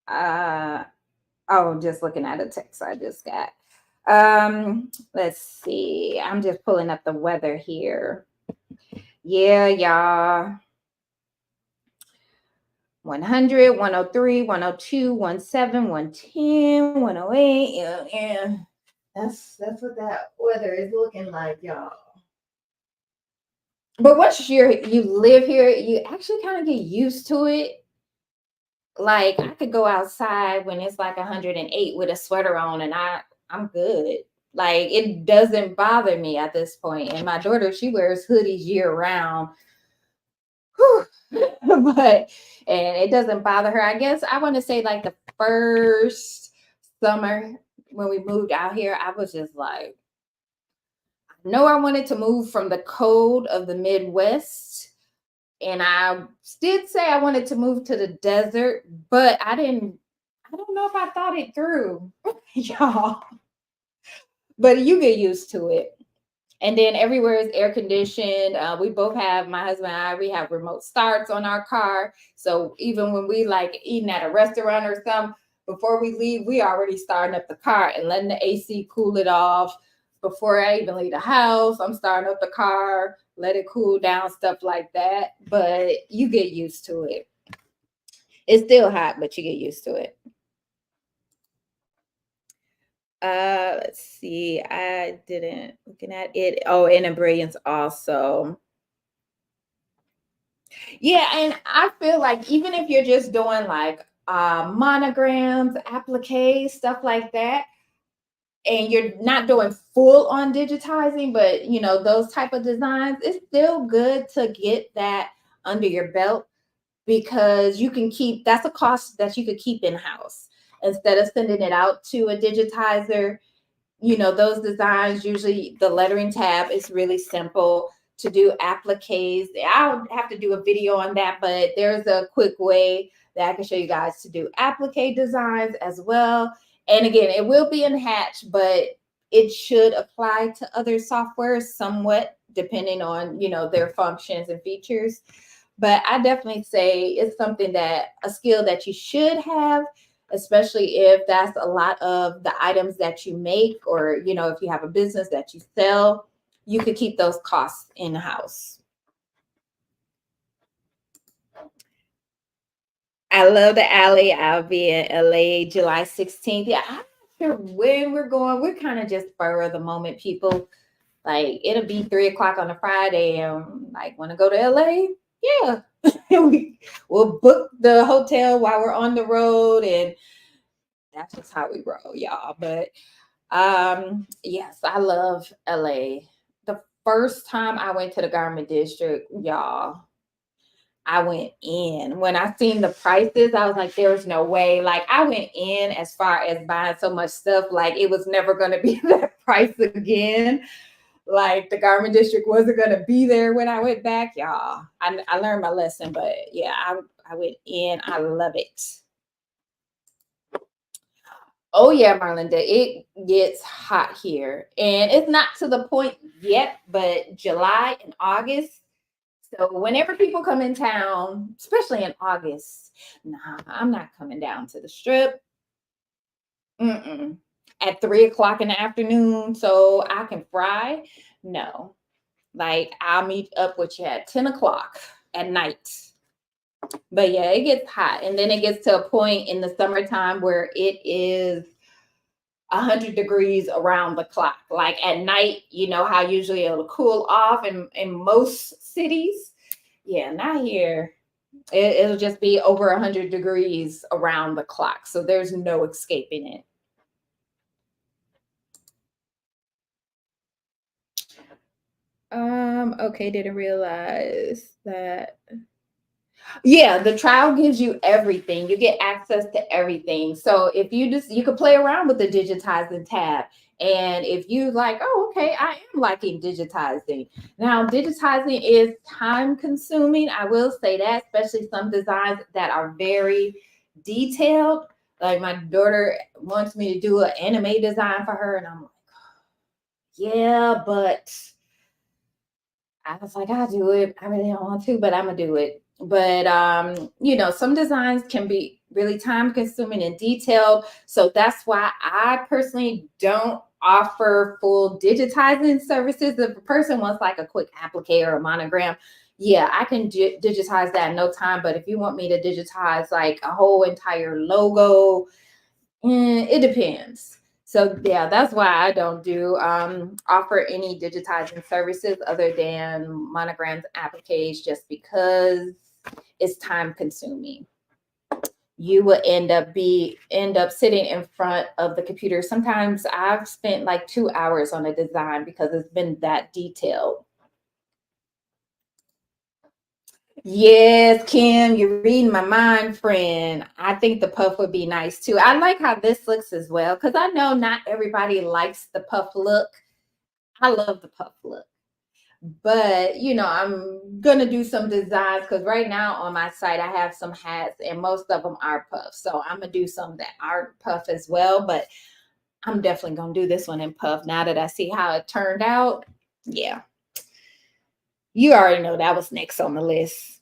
Uh oh, just looking at a text I just got. Let's see. I'm just pulling up the weather here. Yeah, y'all. 100, 103, 102, 17, 110, 108. Yeah, yeah. That's what that weather is looking like, y'all. But once you live here, you actually kind of get used to it. Like I could go outside when it's like 108 with a sweater on and I'm good. Like it doesn't bother me at this point. And my daughter, she wears hoodies year round. Whew. But and it doesn't bother her. I guess I want to say like the first summer when we moved out here, I was just like, no, I wanted to move from the cold of the Midwest. And I did say I wanted to move to the desert, but I don't know if I thought it through, y'all. But you get used to it. And then everywhere is air conditioned. We both have, my husband and I, we have remote starts on our car. So even when we like eating at a restaurant or something, before we leave, we already starting up the car and letting the AC cool it off. Before I even leave the house, I'm starting up the car, let it cool down, stuff like that. But you get used to it. It's still hot, but you get used to it. Let's see. I didn't looking at it. Oh, and Embroidery also. Yeah, and I feel like even if you're just doing like monograms, appliques, stuff like that, and you're not doing full on digitizing, but you know, those type of designs, it's still good to get that under your belt because you can keep, that's a cost that you could keep in house instead of sending it out to a digitizer. You know, those designs, usually the lettering tab is really simple to do appliques. I'll have to do a video on that, but there's a quick way that I can show you guys to do applique designs as well. And again, it will be in Hatch, but it should apply to other softwares somewhat depending on, you know, their functions and features. But I definitely say it's something that a skill that you should have, especially if that's a lot of the items that you make, or you know, if you have a business that you sell, you could keep those costs in house. I love the alley. I'll be in LA July 16th. Yeah, I'm not sure when we're going. We're kind of just spur of the moment people. Like it'll be 3 o'clock on a Friday and like want to go to LA. Yeah. We'll book the hotel while we're on the road, and that's just how we roll, y'all. But yes, I love LA. The first time I went to the garment district, y'all, I went in. When I seen the prices, I was like, there's no way. Like I went in as far as buying so much stuff, like it was never gonna be that price again. Like the garment district wasn't gonna be there when I went back, y'all. I learned my lesson, but yeah, I went in. I love it. Oh yeah, Marlinda, it gets hot here, and it's not to the point yet, but July and August. So whenever people come in town, especially in August, nah, I'm not coming down to the strip. Mm-mm. At 3 o'clock in the afternoon, so I can fry. No, like I'll meet up with you at 10 o'clock at night. But yeah, it gets hot, and then it gets to a point in the summertime where it is 100 degrees around the clock. Like at night, you know how usually it'll cool off in most cities. Yeah, not here. It'll just be over 100 degrees around the clock. So there's no escaping it. Okay, didn't realize that. Yeah, the trial gives you everything. You get access to everything. So if you could play around with the digitizing tab. And if you like, oh, okay, I am liking digitizing. Now, digitizing is time consuming. I will say that, especially some designs that are very detailed. Like my daughter wants me to do an anime design for her, and I'm like, yeah, but I was like, I'll do it. I really don't want to, but I'm gonna do it. But some designs can be really time consuming and detailed. So that's why I personally don't offer full digitizing services. If a person wants like a quick applique or a monogram, yeah, I can digitize that in no time. But if you want me to digitize like a whole entire logo, it depends. So yeah, that's why I don't do offer any digitizing services other than monograms appliques, just because it's time consuming. You will end up sitting in front of the computer. Sometimes I've spent like 2 hours on a design because it's been that detailed. Yes, Kim, you're reading my mind, friend. I think the puff would be nice too. I like how this looks as well, because I know not everybody likes the puff look. I love the puff look. But I'm gonna do some designs because right now on my site I have some hats and most of them are puffs. So I'm gonna do some that are puff as well. But I'm definitely gonna do this one in puff now that I see how it turned out. Yeah. You already know that was next on the list.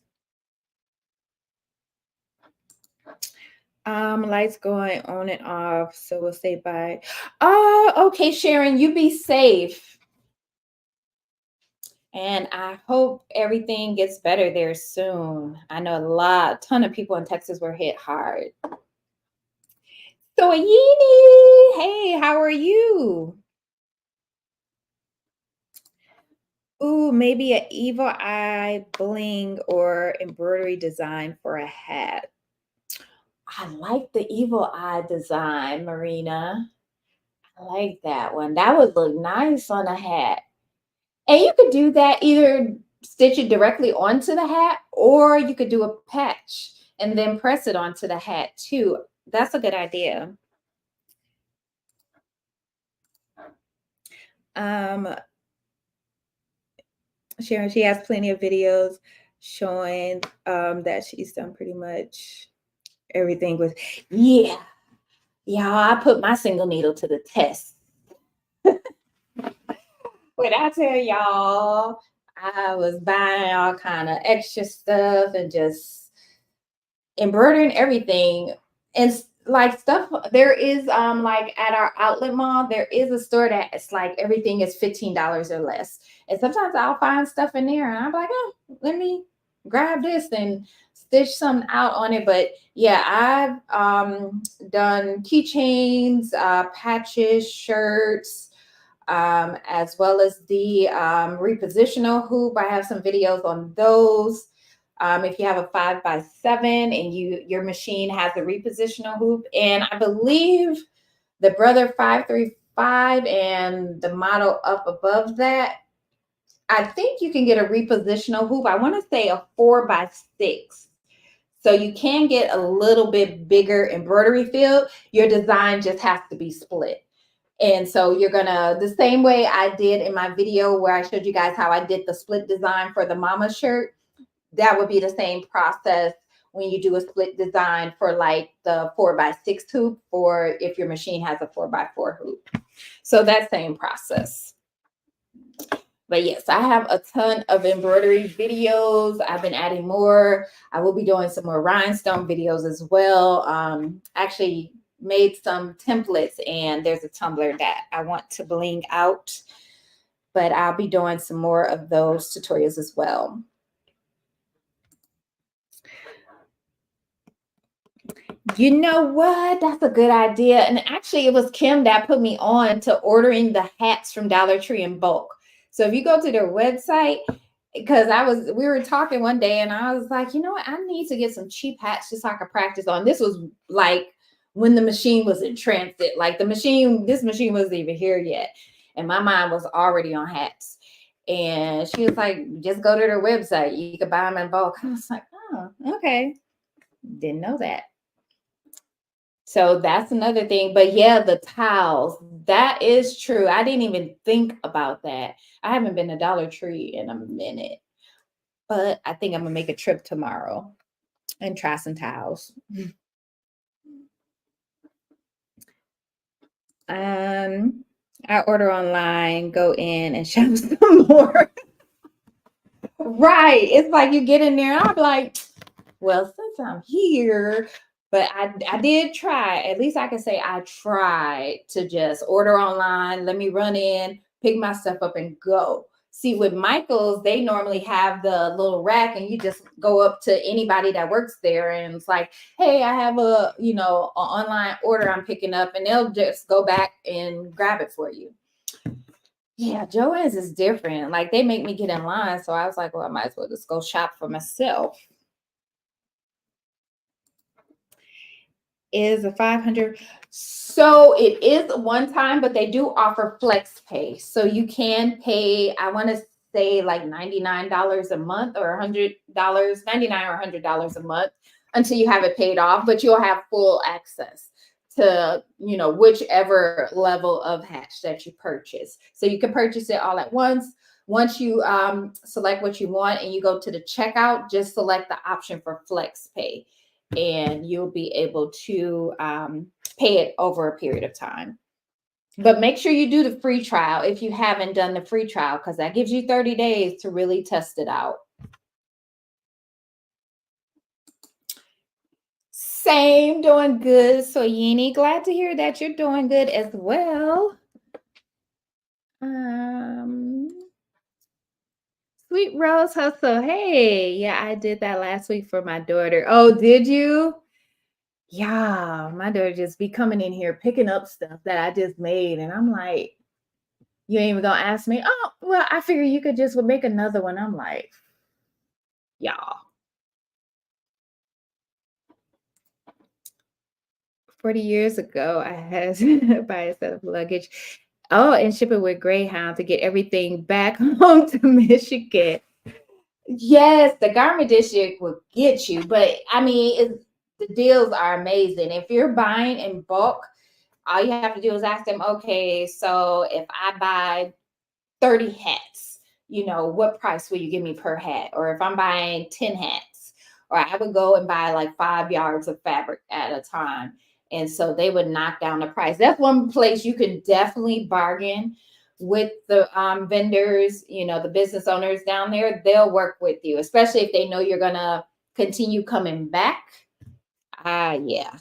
Lights going on and off, so we'll say bye. Oh, okay, Sharon, you be safe. And I hope everything gets better there soon. I know a ton of people in Texas were hit hard. So, Yini, hey, how are you? Ooh, maybe an evil eye bling or embroidery design for a hat. I like the evil eye design, Marina. I like that one. That would look nice on a hat. And you could do that, either stitch it directly onto the hat, or you could do a patch and then press it onto the hat too. That's a good idea. Um, Sharon, she has plenty of videos showing that she's done pretty much everything with. Yeah. Yeah, I put my single needle to the test. When I tell y'all, I was buying all kind of extra stuff and just embroidering everything. And like stuff, there is like at our outlet mall, there is a store that it's like everything is $15 or less. And sometimes I'll find stuff in there and I'm like, oh, let me grab this and stitch something out on it. But yeah, I've done keychains, patches, shirts, as well as the repositional hoop. I have some videos on those. If you have a 5x7 and your machine has a repositional hoop, and I believe the Brother 535 and the model up above that, I think you can get a repositional hoop. I want to say a 4x6. So you can get a little bit bigger embroidery field. Your design just has to be split. And so you're gonna, the same way I did in my video where I showed you guys how I did the split design for the mama shirt, that would be the same process when you do a split design for like the 4x6 hoop, or if your machine has a 4x4 hoop. So that same process. But yes, I have a ton of embroidery videos. I've been adding more. I will be doing some more rhinestone videos as well. Actually made some templates, and there's a tumbler that I want to bling out, but I'll be doing some more of those tutorials as well. You know what? That's a good idea. And actually, it was Kim that put me on to ordering the hats from Dollar Tree in bulk. So if you go to their website, because we were talking one day and I was like, you know what? I need to get some cheap hats just so I could practice on. This was like when the machine was in transit. Like this machine wasn't even here yet. And my mind was already on hats. And she was like, just go to their website. You could buy them in bulk. I was like, oh, okay. Didn't know that. So that's another thing. But yeah, the tiles, that is true. I didn't even think about that. I haven't been to Dollar Tree in a minute, but I think I'm gonna make a trip tomorrow and try some tiles. I order online, go in and shop some more. Right. It's like you get in there, and I'm like, well, since I'm here, but I did try. At least I can say I tried to just order online. Let me run in, pick my stuff up, and go. See, with Michael's, they normally have the little rack, and you just go up to anybody that works there, and it's like, hey, I have a an online order I'm picking up, and they'll just go back and grab it for you. Yeah, Joann's is different. Like they make me get in line, so I was like, well, I might as well just go shop for myself. Is a 500. So it is one time, but they do offer flex pay. So you can pay, I want to say like $99 a month or $100, 99 or $100 a month until you have it paid off, but you'll have full access to, whichever level of hatch that you purchase. So you can purchase it all at once. Once you select what you want and you go to the checkout, just select the option for flex pay, and you'll be able to pay it over a period of time. But make sure you do the free trial if you haven't done the free trial, because that gives you 30 days to really test it out. Same, doing good. So Yini, glad to hear that you're doing good as well. Sweet Rose Hustle. Hey, yeah, I did that last week for my daughter. Oh, did you? Yeah, my daughter just be coming in here picking up stuff that I just made. And I'm like, you ain't even gonna ask me, oh, well, I figure you could just make another one. I'm like, y'all. 40 years ago, I had to buy a set of luggage. Oh, and ship it with Greyhound to get everything back home to Michigan. Yes, the garment district will get you, but I mean, the deals are amazing. If you're buying in bulk, all you have to do is ask them, okay, so if I buy 30 hats, what price will you give me per hat? Or if I'm buying 10 hats, or I would go and buy like 5 yards of fabric at a time. And so they would knock down the price. That's one place you can definitely bargain with the vendors, the business owners down there. They'll work with you, especially if they know you're going to continue coming back. Yeah.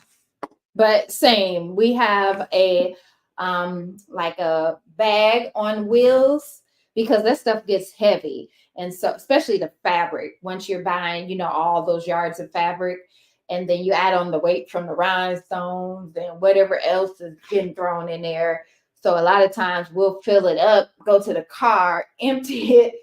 But same, we have a like a bag on wheels, because that stuff gets heavy. And so especially the fabric, once you're buying, all those yards of fabric, and then you add on the weight from the rhinestones and whatever else is getting thrown in there. So a lot of times we'll fill it up, go to the car, empty it,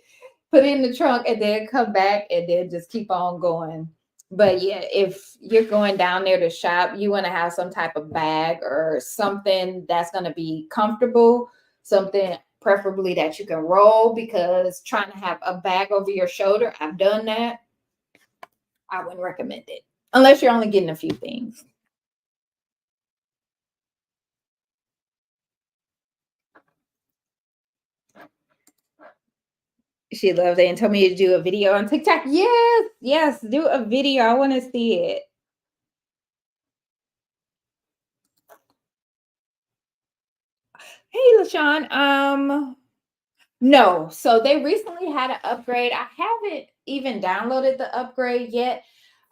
put it in the trunk, and then come back and then just keep on going. But yeah, if you're going down there to shop, you want to have some type of bag or something that's going to be comfortable, something preferably that you can roll, because trying to have a bag over your shoulder, I've done that. I wouldn't recommend it unless you're only getting a few things. She loves it and told me to do a video on TikTok. Yes, do a video. I want to see it. Hey, LaShawn. No. So they recently had an upgrade. I haven't even downloaded the upgrade yet.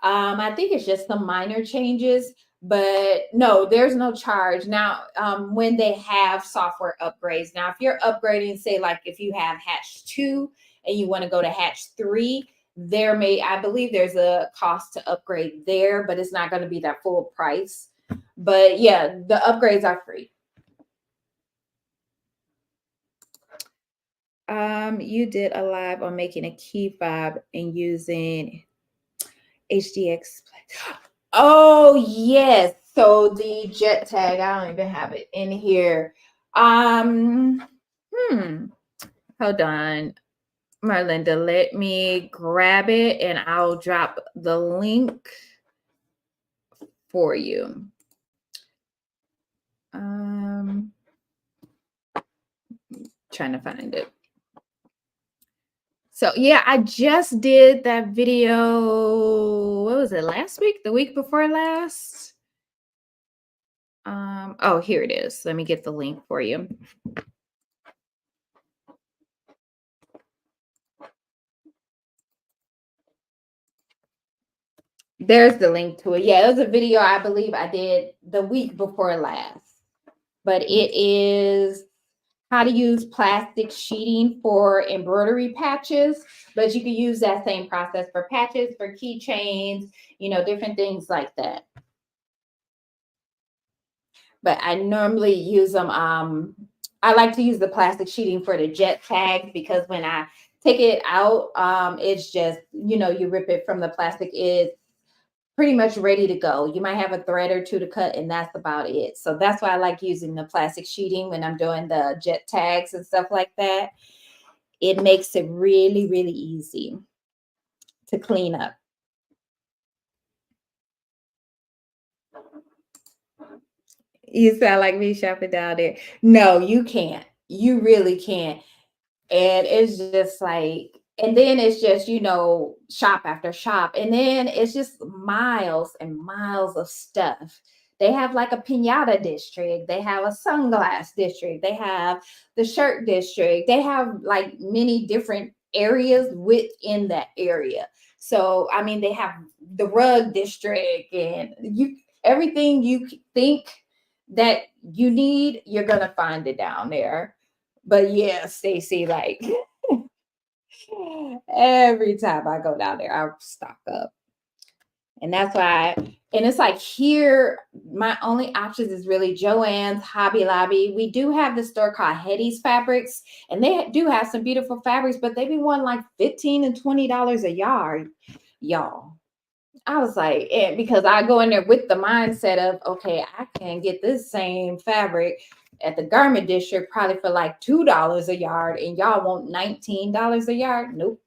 I think it's just some minor changes, but no, there's no charge. Now, when they have software upgrades, now, if you're upgrading, say, like if you have Hatch 2 and you want to go to Hatch 3, I believe there's a cost to upgrade there, but it's not going to be that full price. But yeah, the upgrades are free. You did a live on making a key fob and using HDX. Oh yes. So the jet tag, I don't even have it in here. Hold on. Marlinda, let me grab it and I'll drop the link for you. Trying to find it. So yeah, I just did that video. What was it, last week? The week before last? Oh, here it is. Let me get the link for you. There's the link to it. Yeah, it was a video I believe I did the week before last. But it is how to use plastic sheeting for embroidery patches. But you can use that same process for patches, for keychains, you know, different things like that. But I normally use them. I like to use the plastic sheeting for the jet tags because when I take it out, it's just, you know, you rip it from the plastic, it's pretty much ready to go. You might have a thread or two to cut, and that's about it. So that's why I like using the plastic sheeting when I'm doing the jet tags and stuff like that. It makes it really, really easy to clean up. You sound like me shopping down there. No, you can't. You really can't. And it's just like, and then it's just, you know, shop after shop. And then it's just miles and miles of stuff. They have like a piñata district, they have a sunglass district, they have the shirt district, they have like many different areas within that area. So, I mean, they have the rug district and you everything you think that you need, you're gonna find it down there. But yeah, Stacy, like every time I go down there, I stock up. And that's why, and it's like here, my only options is really Joann's, Hobby Lobby. We do have the store called Hetty's Fabrics, and they do have some beautiful fabrics, but they be wanting like $15 and $20 a yard, y'all. I was like, and because I go in there with the mindset of, okay, I can get this same fabric at the garment district probably for like $2 a yard, and y'all want $19 a yard. Nope.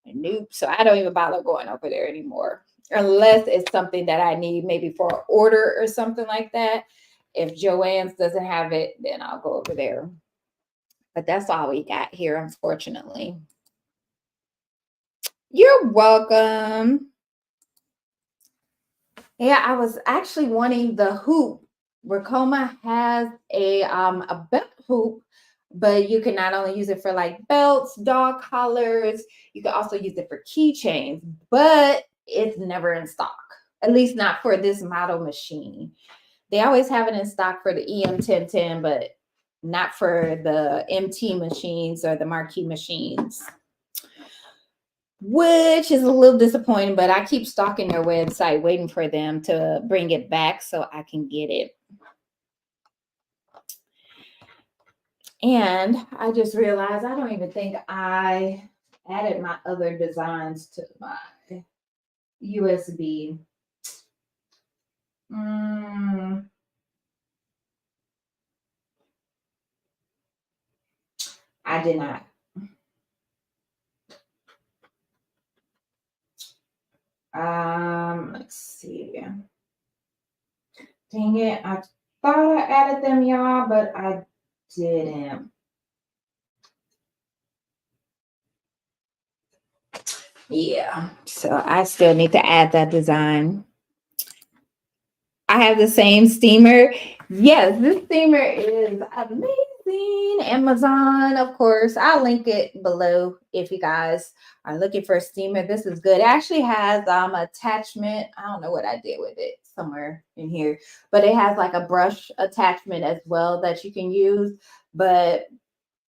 Nope. So I don't even bother going over there anymore unless it's something that I need maybe for an order or something like that. If Joann's doesn't have it, then I'll go over there. But that's all we got here, unfortunately. You're welcome. Yeah, I was actually wanting the hoop. Ricoma has a belt hoop, but you can not only use it for like belts, dog collars, you can also use it for keychains, but it's never in stock, at least not for this model machine. They always have it in stock for the EM1010, but not for the MT machines or the marquee machines, which is a little disappointing, but I keep stalking their website waiting for them to bring it back so I can get it. And I just realized I don't even think I added my other designs to my USB. I did not. Let's see. Dang it. I thought I added them, y'all, but I didn't. Yeah, so I still need to add that design. I have the same steamer. Yes, this steamer is amazing. Amazon, of course. I'll link it below if you guys are looking for a steamer. This is good. It actually has attachment. I don't know what I did with it, somewhere in here, but it has like a brush attachment as well that you can use. But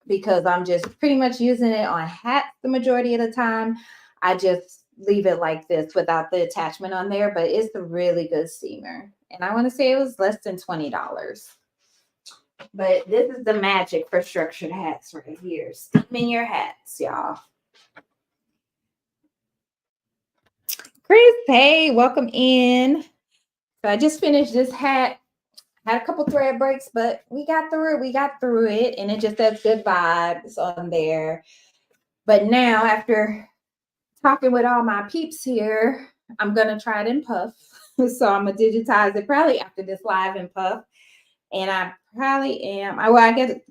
because I'm just pretty much using it on hats the majority of the time, I just leave it like this without the attachment on there. But it's a really good steamer. And I want to say it was less than $20. But this is the magic for structured hats right here. Steaming your hats, y'all. Chris, hey, welcome in. So I just finished this hat. Had a couple thread breaks, but we got through it. And it just says good vibes on there. But now, after talking with all my peeps here, I'm gonna try it in puff. So I'm gonna digitize it probably after this live in puff. And I probably am. I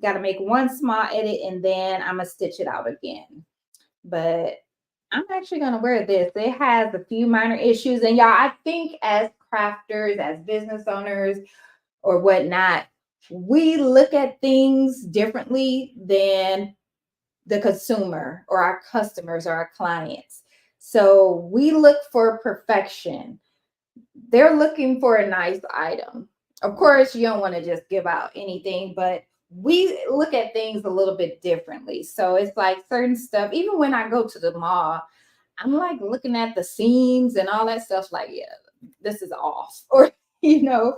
got to make one small edit and then I'm gonna stitch it out again. But I'm actually gonna wear this. It has a few minor issues, and y'all, I think as crafters, as business owners, or whatnot, we look at things differently than the consumer or our customers or our clients. So we look for perfection. They're looking for a nice item. Of course, you don't want to just give out anything, but we look at things a little bit differently. So it's like certain stuff, even when I go to the mall, I'm like looking at the seams and all that stuff, like, yeah, this is off. Or, you know,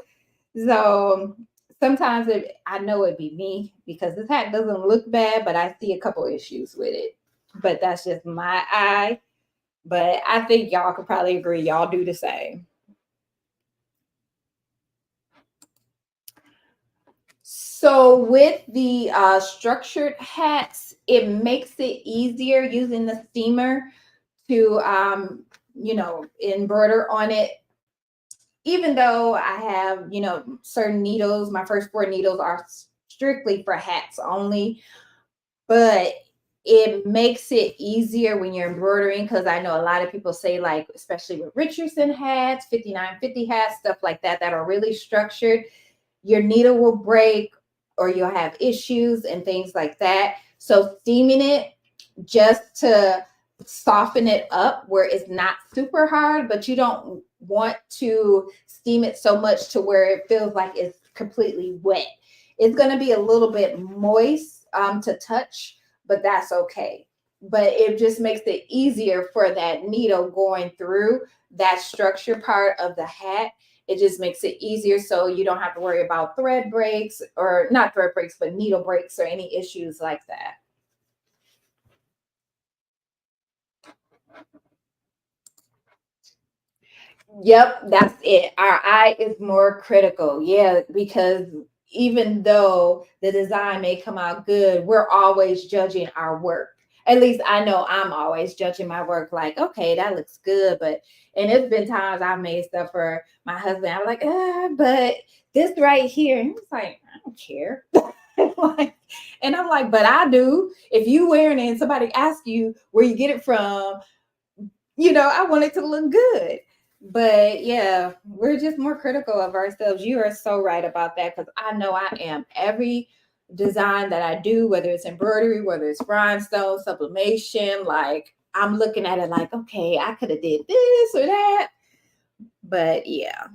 so sometimes I know it'd be me because this hat doesn't look bad, but I see a couple issues with it. But that's just my eye. But I think y'all could probably agree. Y'all do the same. So with the structured hats, it makes it easier using the steamer to, embroider on it. Even though I have, certain needles, my first 4 needles are strictly for hats only, but it makes it easier when you're embroidering, because I know a lot of people say, like, especially with Richardson hats, 5950 hats, stuff like that, that are really structured, your needle will break or you'll have issues and things like that. So steaming it just to soften it up where it's not super hard, but you don't want to steam it so much to where it feels like it's completely wet. It's going to be a little bit moist to touch, but that's okay. But it just makes it easier for that needle going through that structure part of the hat. It just makes it easier, so you don't have to worry about thread breaks, or not thread breaks, but needle breaks or any issues like that. Yep, that's it. Our eye is more critical. Yeah, because even though the design may come out good, we're always judging our work. At least I know I'm always judging my work, like, okay, that looks good. But, and it's been times I've made stuff for my husband. I'm like, but this right here. And he's like, I don't care. Like, and I'm like, but I do. If you wearing it and somebody asks you where you get it from, I want it to look good. But yeah, we're just more critical of ourselves. You are so right about that, because I know I am. Every design that I do, whether it's embroidery, whether it's rhinestone, sublimation, like, I'm looking at it like, okay, I could have did this or that. But yeah.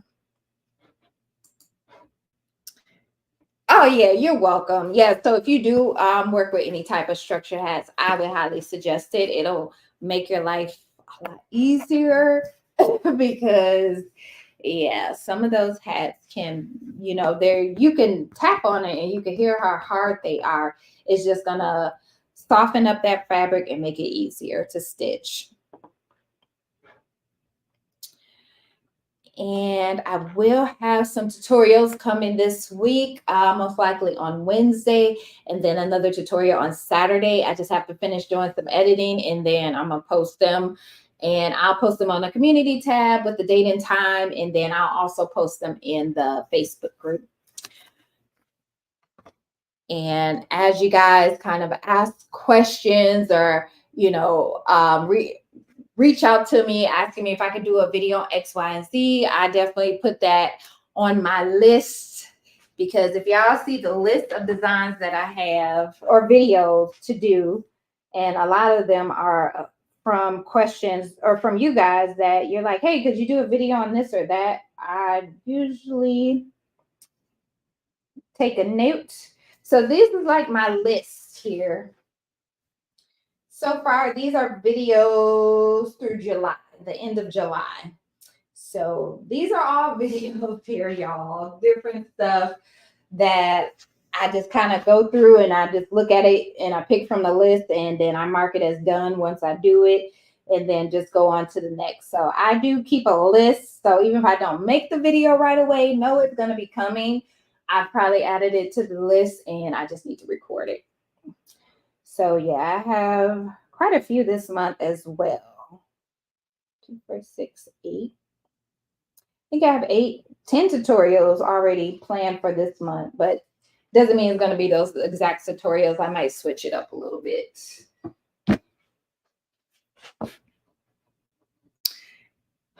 Oh yeah, you're welcome. Yeah, so if you do work with any type of structure hats, I would highly suggest it. It'll make your life a lot easier because yeah, some of those hats can, you can tap on it and you can hear how hard they are. It's just gonna soften up that fabric and make it easier to stitch. And I will have some tutorials coming this week, most likely on Wednesday, and then another tutorial on Saturday. I just have to finish doing some editing, and then I'm gonna post them, and I'll post them on the community tab with the date and time, and then I'll also post them in the Facebook group. And as you guys kind of ask questions or, reach out to me asking me if I could do a video on X, Y, and Z, I definitely put that on my list, because if y'all see the list of designs that I have or videos to do, and a lot of them are from questions or from you guys that you're like, hey, could you do a video on this or that? I usually take a note. So this is like my list here. So far, these are videos through July, the end of July. So these are all videos here, y'all. Different stuff that I just kind of go through and I just look at it and I pick from the list and then I mark it as done once I do it, and then just go on to the next. So I do keep a list. So even if I don't make the video right away, know it's going to be coming. I've probably added it to the list and I just need to record it. So yeah, I have quite a few this month as well. 2, 4, 6, 8. I think I have 10 tutorials already planned for this month, but doesn't mean it's going to be those exact tutorials. I might switch it up a little bit.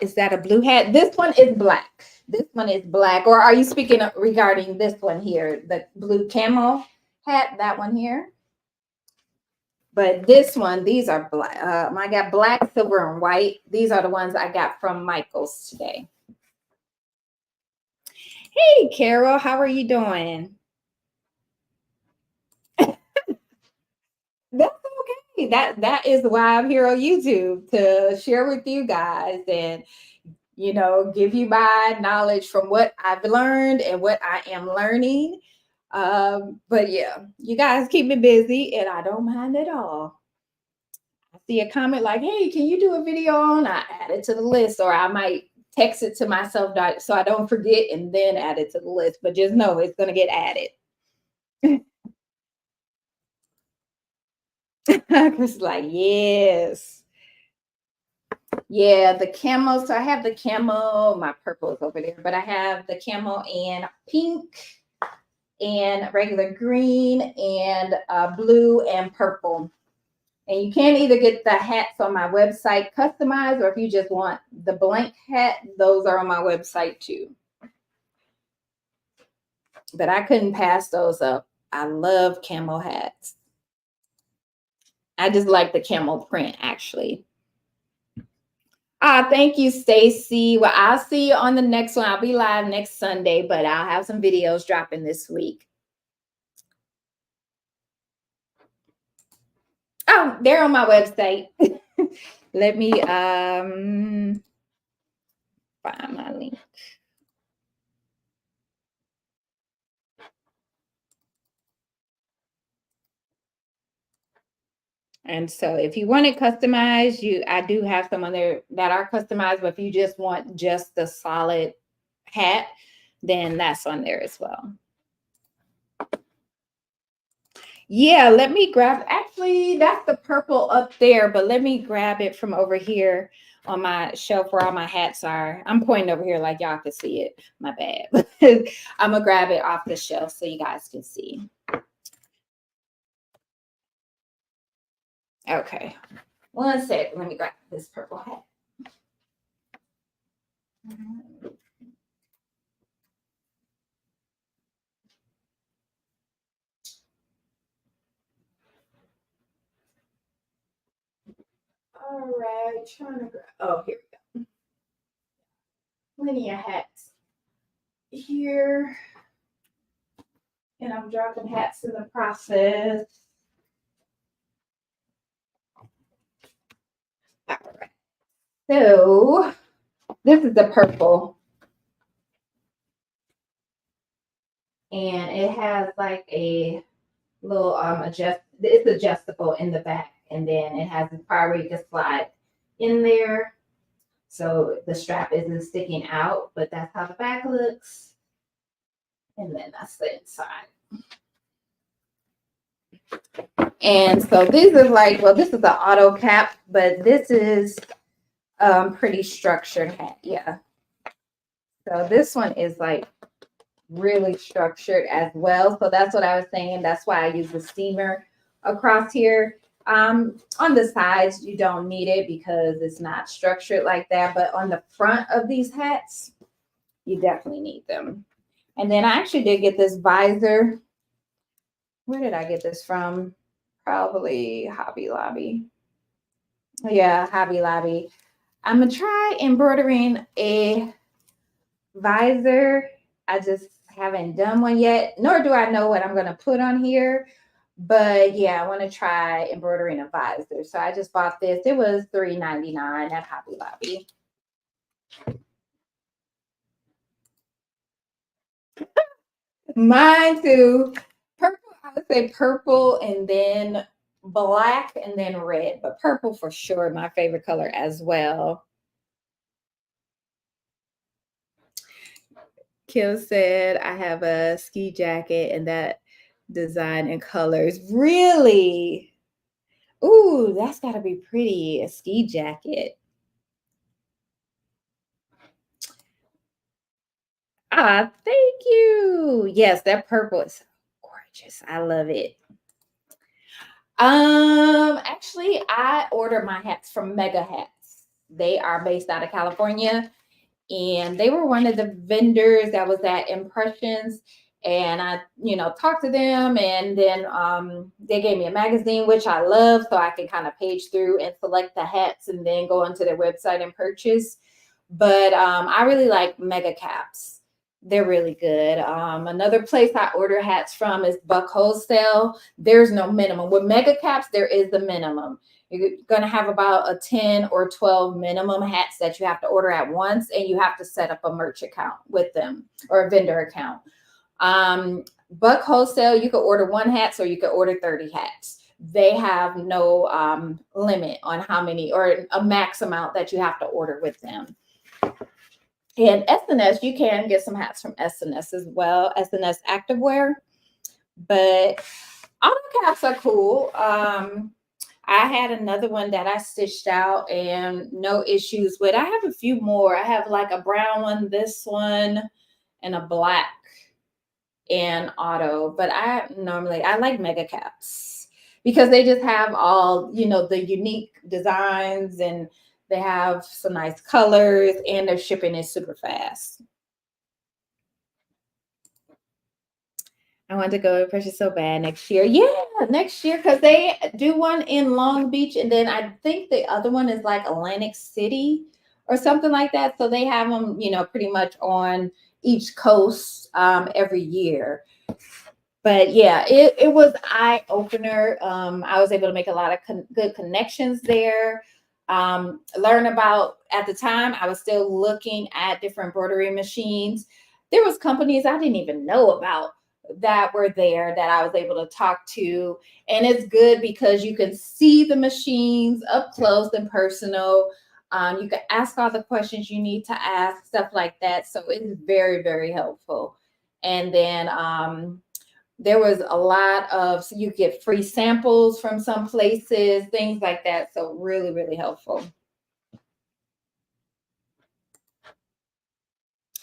Is that a blue hat? This one is black. This one is black. Or are you speaking regarding this one here, the blue camel hat, that one here? But this one, these are black. I got black, silver, and white. These are the ones I got from Michael's today. Hey, Carol, how are you doing? That's okay. That is why I'm here on YouTube, to share with you guys and, you know, give you my knowledge from what I've learned and what I am learning. But yeah, you guys keep me busy and I don't mind at all. I see a comment like, hey, can you do a video on? I add it to the list, or I might text it to myself so I don't forget and then add it to the list. But just know it's going to get added. It's like, yes. Yeah, the camo. So I have the camo. My purple is over there, but I have the camo and pink and regular green and blue and purple. And you can either get the hats on my website customized, or if you just want the blank hat, those are on my website too. But I couldn't pass those up. I love camo hats. I just like the camo print, actually. Thank you, Stacy. Well, I'll see you on the next one. I'll be live next Sunday, but I'll have some videos dropping this week. Oh, they're on my website. Let me find my link. And so if you want it customized, I do have some on there that are customized, but if you just want just the solid hat, then that's on there as well. Yeah, let me grab, actually, that's the purple up there, but let me grab it from over here on my shelf where all my hats are. I'm pointing over here like y'all can see it. My bad. I'm going to grab it off the shelf so you guys can see. Okay. 1 second. Let me grab this purple hat. All right, trying to grab. Oh, here we go. Plenty of hats here. And I'm dropping hats in the process. All right. So this is the purple. And it has like a little it's adjustable in the back. And then it has a part where you can slide in there. So the strap isn't sticking out, but that's how the back looks. And then that's the inside. And so this is like, well, this is the auto cap, but this is pretty structured hat. Yeah. So this one is like really structured as well. So that's what I was saying. That's why I use the steamer across here. On the sides, you don't need it because it's not structured like that. But on the front of these hats, you definitely need them. And then I actually did get this visor. Where did I get this from? Probably Hobby Lobby. Yeah, Hobby Lobby. I'm going to try embroidering a visor. I just haven't done one yet, nor do I know what I'm going to put on here. But yeah, I want to try embroidering a visor. So I just bought this. It was $3.99 at Hobby Lobby. Mine too. Purple, I would say purple and then black and then red, but purple for sure, my favorite color as well. Kill said, I have a ski jacket and that design and colors. Really? Ooh, that's got to be pretty. A ski jacket. Ah, thank you. Yes, that purple is gorgeous. I love it. Actually, I order my hats from Mega Hats. They are based out of California, and they were one of the vendors that was at Impressions. And I, talked to them, and then they gave me a magazine, which I love, so I can kind of page through and select the hats, and then go onto their website and purchase. But I really like Mega Caps. They're really good. Another place I order hats from is Buck Wholesale. There's no minimum. With Mega Caps, there is the minimum. You're going to have about a 10 or 12 minimum hats that you have to order at once, and you have to set up a merch account with them or a vendor account. Buck Wholesale, you could order one hat, so you could order 30 hats. They have no limit on how many or a max amount that you have to order with them. And SNS, you can get some hats from SNS as well, SNS Activewear. But auto caps are cool. I had another one that I stitched out and no issues with. I have a few more. I have like a brown one, this one, and a black and auto. But I like Mega Caps because they just have all, the unique designs, and they have some nice colors, and their shipping is super fast. I want to go to purchase so bad next year. Yeah, next year, because they do one in Long Beach, and then I think the other one is like Atlantic City or something like that. So they have them, pretty much on each coast every year. But yeah, it was eye opener. I was able to make a lot of good connections there. Learn about, at the time, I was still looking at different embroidery machines. There was companies I didn't even know about that were there that I was able to talk to. And it's good because you can see the machines up close and personal. You can ask all the questions you need to ask, stuff like that. So it's very, very helpful. And then there was a lot of, so you get free samples from some places, things like that. So really, really helpful.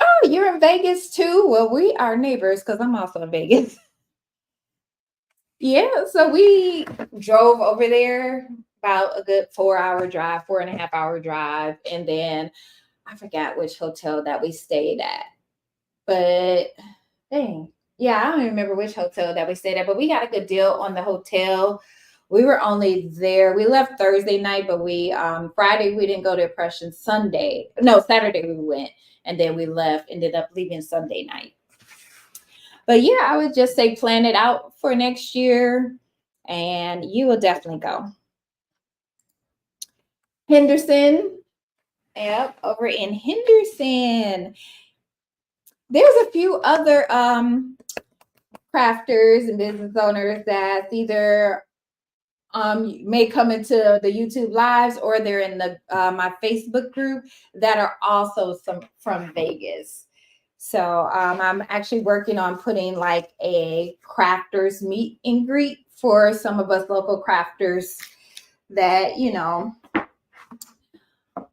Oh, you're in Vegas too? Well, we are neighbors because I'm also in Vegas. Yeah, so we drove over there about a good 4-hour drive, 4.5-hour drive. And then I forgot which hotel that we stayed at. But dang, yeah, I don't remember which hotel that we stayed at, but we got a good deal on the hotel. We were only there. We left Thursday night, but we Friday we didn't go to Impression. Saturday we went, and then we left. Ended up leaving Sunday night. But yeah, I would just say plan it out for next year, and you will definitely go. Henderson, yep, over in Henderson. There's a few other crafters and business owners that either may come into the YouTube lives, or they're in the my Facebook group that are also from Vegas. So I'm actually working on putting like a crafters meet and greet for some of us local crafters that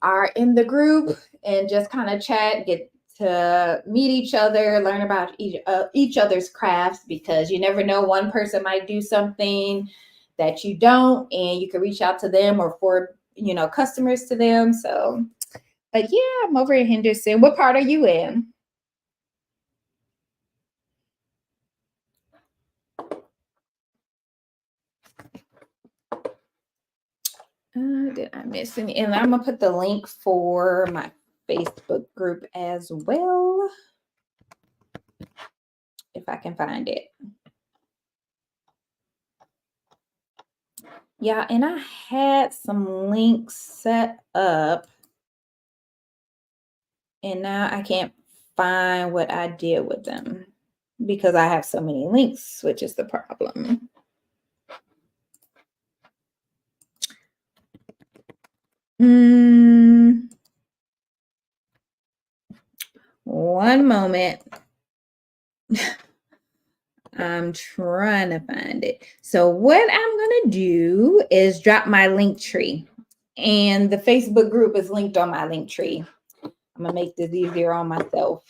are in the group, and just kind of chat, get to meet each other, learn about each other's crafts, because you never know, one person might do something that you don't, and you can reach out to them or for customers to them. So, but yeah, I'm over in Henderson. What part are you in? Did I miss any? And I'm gonna put the link for my Facebook group as well, if I can find it. Yeah, and I had some links set up, and now I can't find what I did with them because I have so many links, which is the problem. One moment. I'm trying to find it. So what I'm going to do is drop my link tree. And the Facebook group is linked on my link tree. I'm going to make this easier on myself.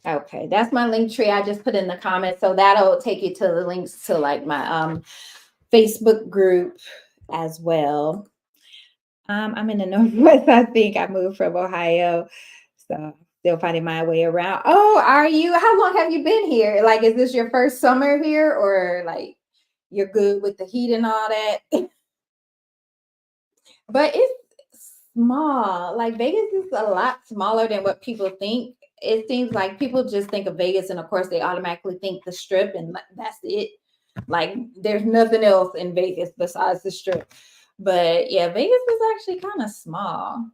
Okay, that's my link tree. I just put in the comments. So that'll take you to the links to like my Facebook group as well. I'm in the Northwest. I think I moved from Ohio. So still finding my way around. Oh, are you? How long have you been here? Like, is this your first summer here, or like you're good with the heat and all that? But it's small. Like Vegas is a lot smaller than what people think. It seems like people just think of Vegas, and of course, they automatically think the Strip, and that's it. Like, there's nothing else in Vegas besides the Strip. But yeah, Vegas is actually kind of small.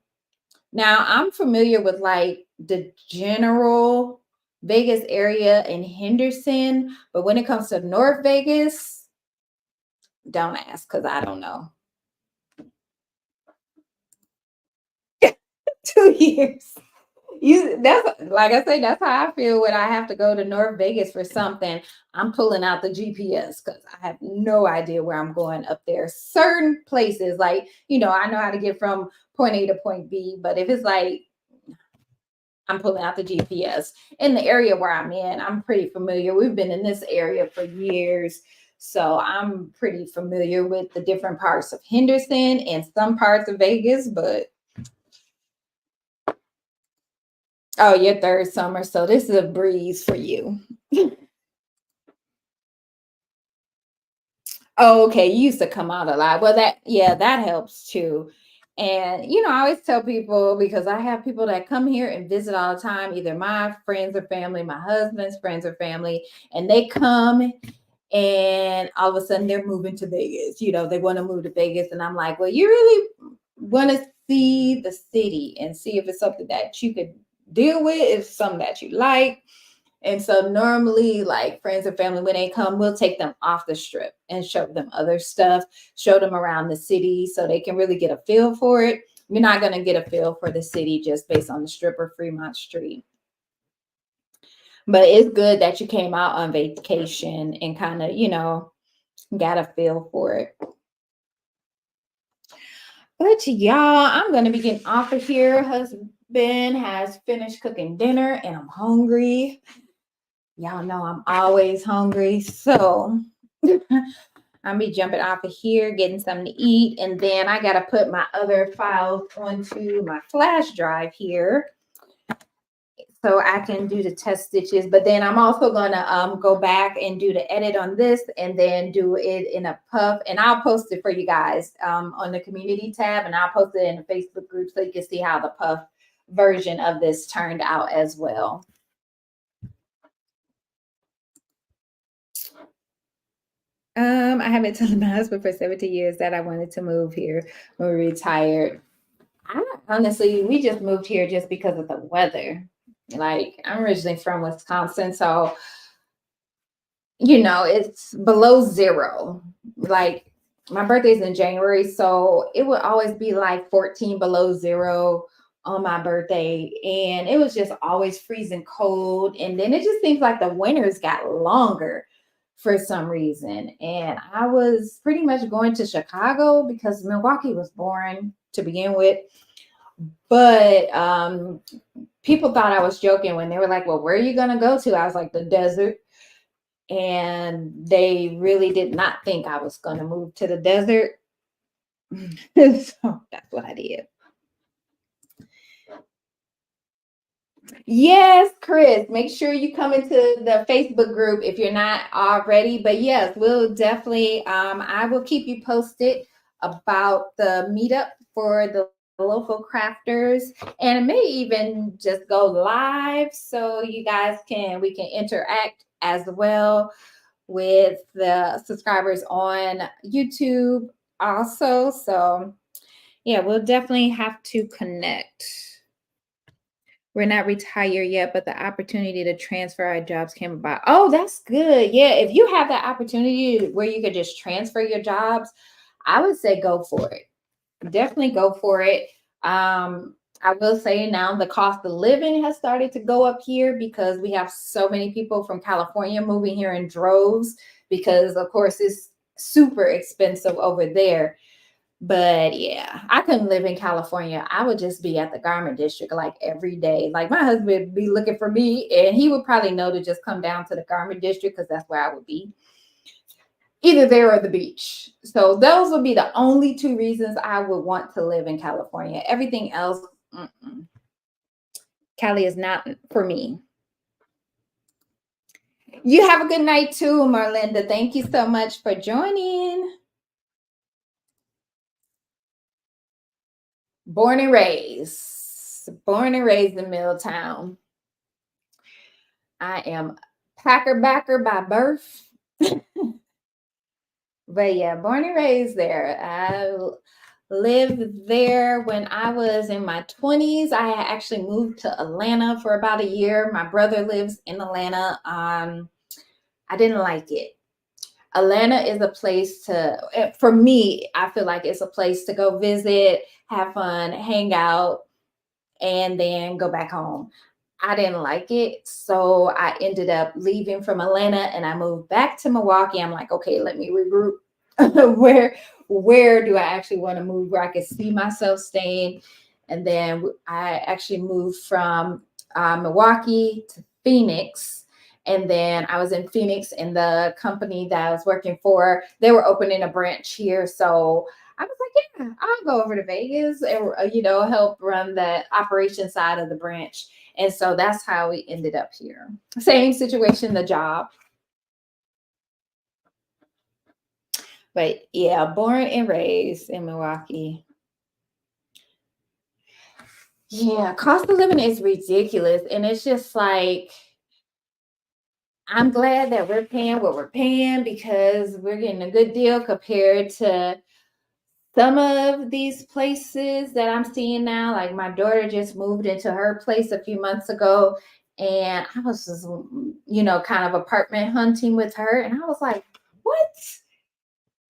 Now, I'm familiar with like the general Vegas area in Henderson, but when it comes to North Vegas, don't ask because I don't know. 2 years. That's like I say, that's how I feel when I have to go to North Vegas for something. I'm pulling out the GPS because I have no idea where I'm going up there. Certain places, like, I know how to get from point A to point B, but if it's like I'm pulling out the GPS. In the area where I'm in, I'm pretty familiar. We've been in this area for years. So I'm pretty familiar with the different parts of Henderson and some parts of Vegas, but oh, your third summer. So this is a breeze for you. Oh, okay. You used to come out a lot. Well, that helps too. And, I always tell people because I have people that come here and visit all the time, either my friends or family, my husband's friends or family, and they come and all of a sudden they're moving to Vegas. They want to move to Vegas. And I'm like, well, you really want to see the city and see if it's something that you could deal with, if it's something that you like. And so normally, like friends and family, when they come, we'll take them off the Strip and show them other stuff, show them around the city so they can really get a feel for it. You're not going to get a feel for the city just based on the Strip or Fremont Street. But it's good that you came out on vacation and kind of, got a feel for it. But y'all, I'm going to be getting off of here. Husband has finished cooking dinner and I'm hungry. Y'all know I'm always hungry. So I'll be jumping off of here, getting something to eat. And then I got to put my other files onto my flash drive here so I can do the test stitches. But then I'm also going to go back and do the edit on this and then do it in a puff. And I'll post it for you guys on the community tab. And I'll post it in the Facebook group so you can see how the puff version of this turned out as well. I haven't told my husband for 17 years that I wanted to move here when we retired. Honestly, we just moved here just because of the weather. Like, I'm originally from Wisconsin, so it's below zero. Like, my birthday's in January, so it would always be like 14 below zero on my birthday, and it was just always freezing cold. And then it just seems like the winters got longer for some reason. And I was pretty much going to Chicago because Milwaukee was boring to begin with. But people thought I was joking when they were like, well, where are you going to go to? I was like, the desert. And they really did not think I was going to move to the desert. So that's what I did. Yes, Chris, make sure you come into the Facebook group if you're not already. But yes, we'll definitely, I will keep you posted about the meetup for the local crafters, and it may even just go live so you guys we can interact as well with the subscribers on YouTube also. So yeah, we'll definitely have to connect. We're not retired yet, but the opportunity to transfer our jobs came about. Oh, that's good. Yeah, if you have that opportunity where you could just transfer your jobs, I would say go for it. Definitely go for it. I I will say now the cost of living has started to go up here because we have so many people from California moving here in droves because, of course, it's super expensive over there. But yeah, I couldn't live in California. I would just be at the garment district like every day. Like my husband would be looking for me, and he would probably know to just come down to the garment district because that's where I would be, either there or the beach. So those would be the only two reasons I would want to live in California. Everything else, Cali is not for me. You have a good night too, Marlinda. Thank you so much for joining. Born and raised in Milltown. I am Packer backer by birth. But yeah, born and raised there. I lived there when I was in my 20s. I actually moved to Atlanta for about a year. My brother lives in Atlanta. I didn't like it. Atlanta is a place to, for me, I feel like it's a place to go visit, have fun, hang out, and then go back home. I didn't like it. So I ended up leaving from Atlanta and I moved back to Milwaukee. I'm like, okay, let me regroup. where do I actually want to move where I could see myself staying? And then I actually moved from Milwaukee to Phoenix. And then I was in Phoenix and the company that I was working for, they were opening a branch here. So I was like, yeah, I'll go over to Vegas and, help run the operation side of the branch. And so that's how we ended up here. Same situation, the job. But yeah, born and raised in Milwaukee. Yeah, cost of living is ridiculous. And it's just like, I'm glad that we're paying what we're paying because we're getting a good deal compared to some of these places that I'm seeing now. Like my daughter just moved into her place a few months ago, and I was just, kind of apartment hunting with her, and I was like, what?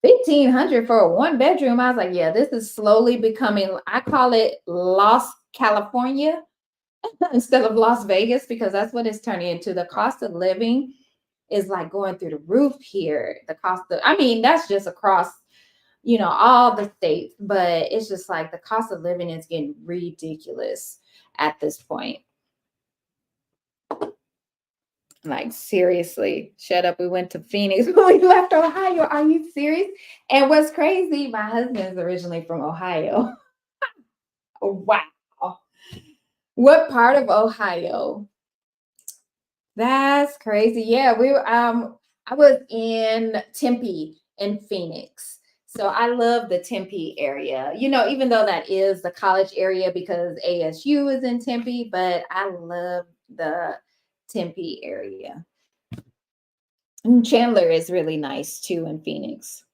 1,500 for a one bedroom. I was like, yeah, this is slowly becoming, I call it Lost California instead of Las Vegas, because that's what it's turning into. The cost of living is like going through the roof here. The cost of, I mean, that's just across, all the states, but it's just like the cost of living is getting ridiculous at this point. Like, seriously, shut up. We went to Phoenix when we left Ohio. Are you serious? And what's crazy, my husband is originally from Ohio. Wow. What part of Ohio? That's crazy. Yeah, I was in Tempe in Phoenix. So I love the Tempe area. Even though that is the college area because ASU is in Tempe, but I love the Tempe area. And Chandler is really nice too in Phoenix.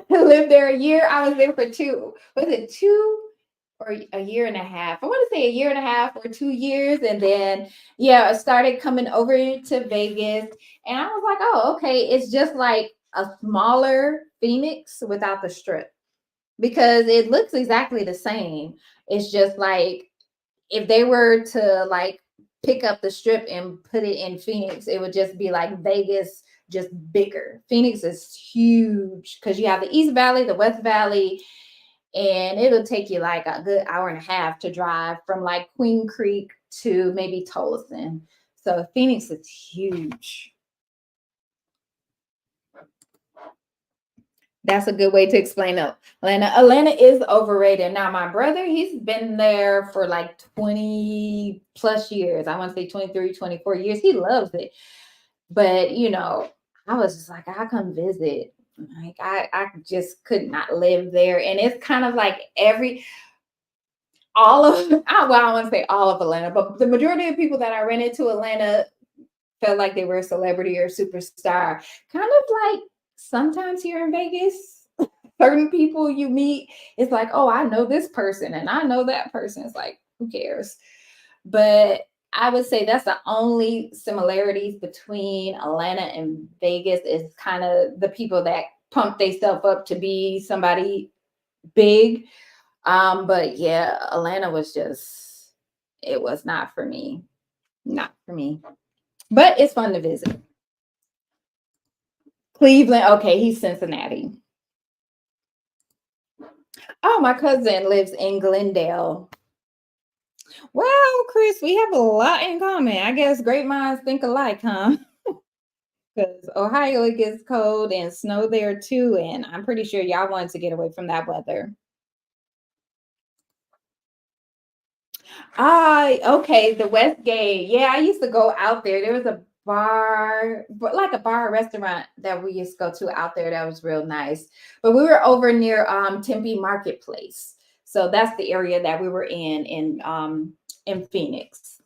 I lived there a year. I was there for two. Was it two or a year and a half? I want to say a year and a half or 2 years. And then, yeah, I started coming over to Vegas. And I was like, oh, okay. It's just like a smaller Phoenix without the strip because it looks exactly the same. It's just like if they were to like pick up the strip and put it in Phoenix, it would just be like Vegas, just bigger. Phoenix is huge because you have the East Valley, the West Valley, and it'll take you like a good hour and a half to drive from like Queen Creek to maybe Tolleson. So Phoenix is huge. That's a good way to explain it. Atlanta is overrated. Now, my brother, he's been there for like 20 plus years. I want to say 23, 24 years. He loves it. But, I was just like, I come visit. Like, I just could not live there. And it's kind of like all of, well, I don't want to say all of Atlanta, but the majority of people that I ran into Atlanta felt like they were a celebrity or superstar. Kind of like sometimes here in Vegas, certain people you meet, it's like, oh, I know this person and I know that person. It's like, who cares? But I would say that's the only similarities between Atlanta and Vegas is kind of the people that pump themselves up to be somebody big. But yeah, Atlanta was just, it was not for me. Not for me. But it's fun to visit. Cleveland, okay, he's Cincinnati. Oh, my cousin lives in Glendale. Well, Chris, we have a lot in common. I guess great minds think alike, huh? Because Ohio, it gets cold and snow there too. And I'm pretty sure y'all wanted to get away from that weather. Okay, the West Gate. Yeah, I used to go out there. There was a bar, but like a bar restaurant that we used to go to out there that was real nice. But we were over near Tempe Marketplace. So that's the area that we were in Phoenix.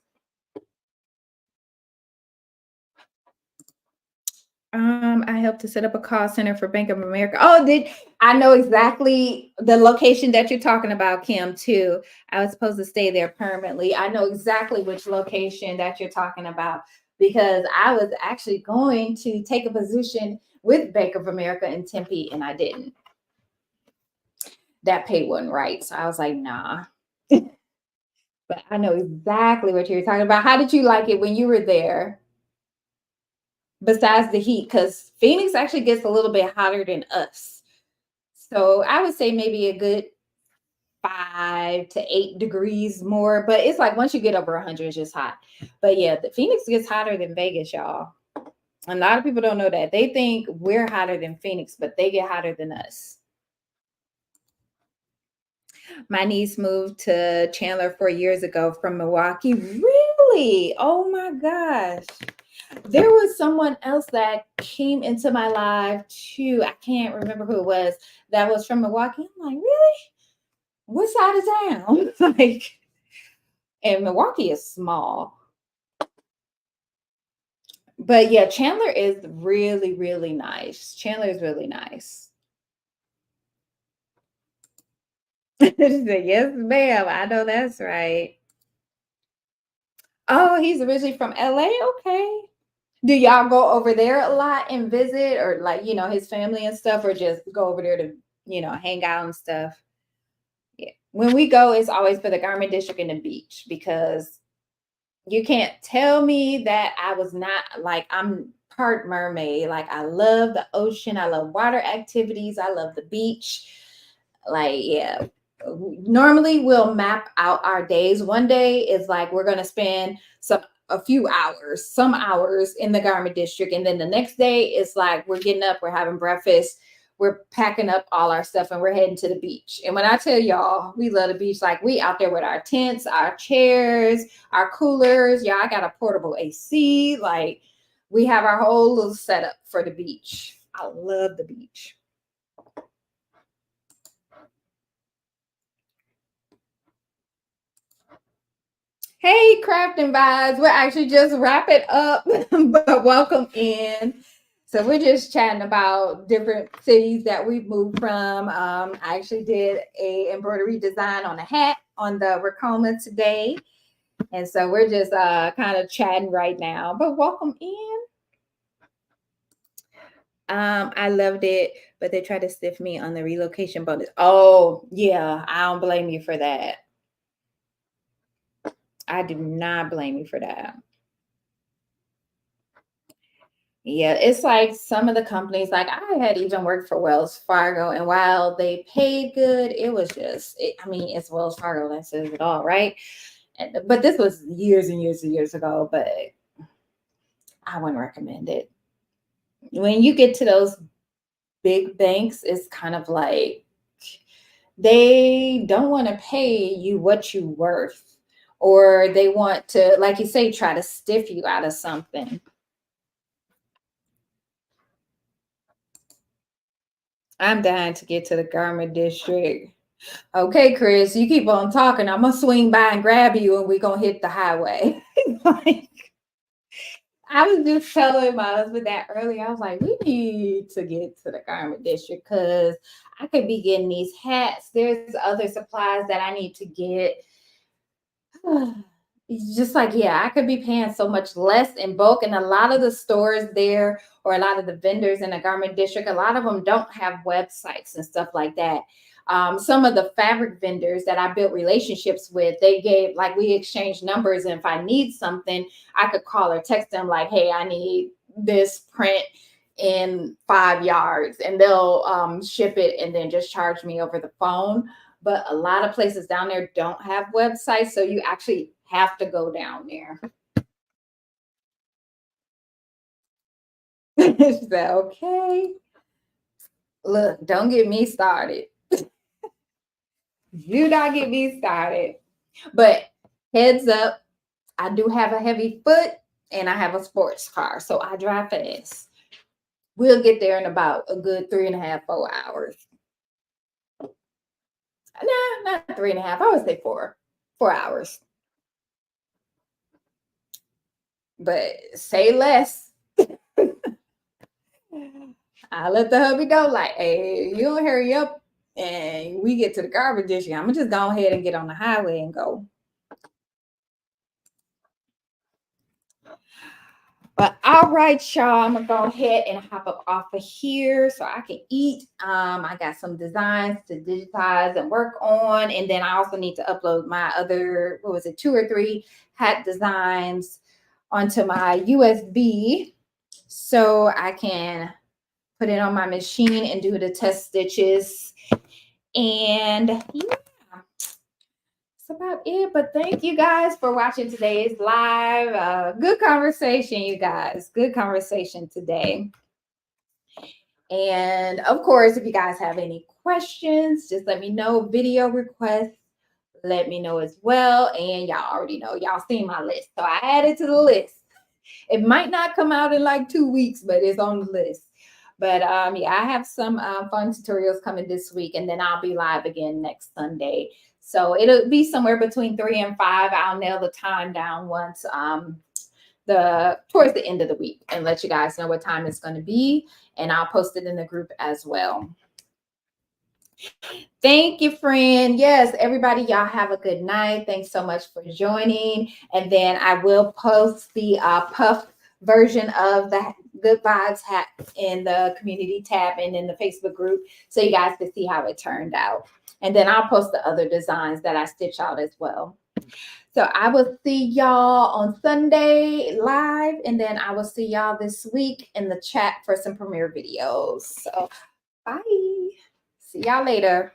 I helped to set up a call center for Bank of America. Oh, did I know exactly the location that you're talking about, Kim, too? I was supposed to stay there permanently. I know exactly which location that you're talking about because I was actually going to take a position with Bank of America in Tempe and I didn't. That pay wasn't right. So I was like, nah. But I know exactly what you're talking about. How did you like it when you were there? Besides the heat, because Phoenix actually gets a little bit hotter than us. So I would say maybe a good 5 to 8 degrees more. But it's like once you get over 100, it's just hot. But yeah, the Phoenix gets hotter than Vegas, y'all. A lot of people don't know that. They think we're hotter than Phoenix, but they get hotter than us. My niece moved to Chandler 4 years ago from Milwaukee. Really? Oh my gosh. There was someone else that came into my life too. I can't remember who it was that was from Milwaukee. I'm like, really? What side of town? Like, and Milwaukee is small. But yeah, Chandler is really, really nice. Chandler is really nice. Yes, ma'am. I know that's right. Oh, he's originally from LA. Okay. Do y'all go over there a lot and visit or like, his family and stuff, or just go over there to, hang out and stuff? Yeah. When we go, it's always for the garment district and the beach because you can't tell me that I was not like, I'm part mermaid. Like, I love the ocean. I love water activities. I love the beach. Like, yeah. Normally we'll map out our days. One day is like we're going to spend a few hours, some hours in the garment district. And then the next day is like we're getting up, we're having breakfast, we're packing up all our stuff and we're heading to the beach. And when I tell y'all we love the beach, like we out there with our tents, our chairs, our coolers. Yeah, I got a portable AC. Like we have our whole little setup for the beach. I love the beach. Hey, Crafting Vibes. We're actually just wrapping up, but welcome in. So we're just chatting about different cities that we've moved from. I actually did a embroidery design on a hat on the Ricoma today. And so we're just kind of chatting right now, but welcome in. I loved it, but they tried to stiff me on the relocation bonus. Oh, yeah, I don't blame you for that. I do not blame you for that. Yeah, it's like some of the companies, like I had even worked for Wells Fargo, and while they paid good, it was just, I mean, it's Wells Fargo, that says it all, right? But this was years and years and years ago, but I wouldn't recommend it. When you get to those big banks, it's kind of like they don't want to pay you what you're worth, or they want to, like you say, try to stiff you out of something. I'm dying to get to the garment district. Okay, Chris, you keep on talking. I'm gonna swing by and grab you, and we're gonna hit the highway. Like, I was just telling my husband that earlier. I was like, we need to get to the garment district because I could be getting these hats. There's other supplies that I need to get. it's just like, yeah, I could be paying so much less in bulk. And a lot of the stores there, or a lot of the vendors in the garment district, a lot of them don't have websites and stuff like that. Some of the fabric vendors that I built relationships with, they gave, like, we exchanged numbers. And if I need something, I could call or text them like, hey, I need this print in 5 yards, and they'll ship it and then just charge me over the phone. But a lot of places down there don't have websites, so you actually have to go down there. Is that okay? Look, don't get me started. Do not get me started. But heads up, I do have a heavy foot and I have a sports car, so I drive fast. We'll get there in about a good 3.5, 4 hours. Nah, not 3.5. I would say 4 hours. But say less. I let the hubby know, like, hey, you don't hurry up and we get to the garbage dish. I'm gonna just go ahead and get on the highway and go. But all right, y'all, I'm gonna go ahead and hop up off of here so I can eat. I got some designs to digitize and work on, and then I also need to upload my other, what was it, 2 or 3 hat designs onto my USB so I can put it on my machine and do the test stitches. And yeah, that's about it. But thank you guys for watching today's live. Good conversation, you guys. Good conversation today. And of course, if you guys have any questions, just let me know. Video requests, let me know as well. And y'all already know, y'all seen my list. So I added to the list. It might not come out in like 2 weeks, but it's on the list. But yeah, I have some fun tutorials coming this week, and then I'll be live again next Sunday. So it'll be somewhere between 3 and 5. I'll nail the time down once towards the end of the week and let you guys know what time it's going to be. And I'll post it in the group as well. Thank you, friend. Yes, everybody, y'all have a good night. Thanks so much for joining. And then I will post the puff version of the Good Vibes hat in the community tab and in the Facebook group so you guys can see how it turned out. And then I'll post the other designs that I stitch out as well. So I will see y'all on Sunday live, and then I will see y'all this week in the chat for some premiere videos. So bye. See y'all later.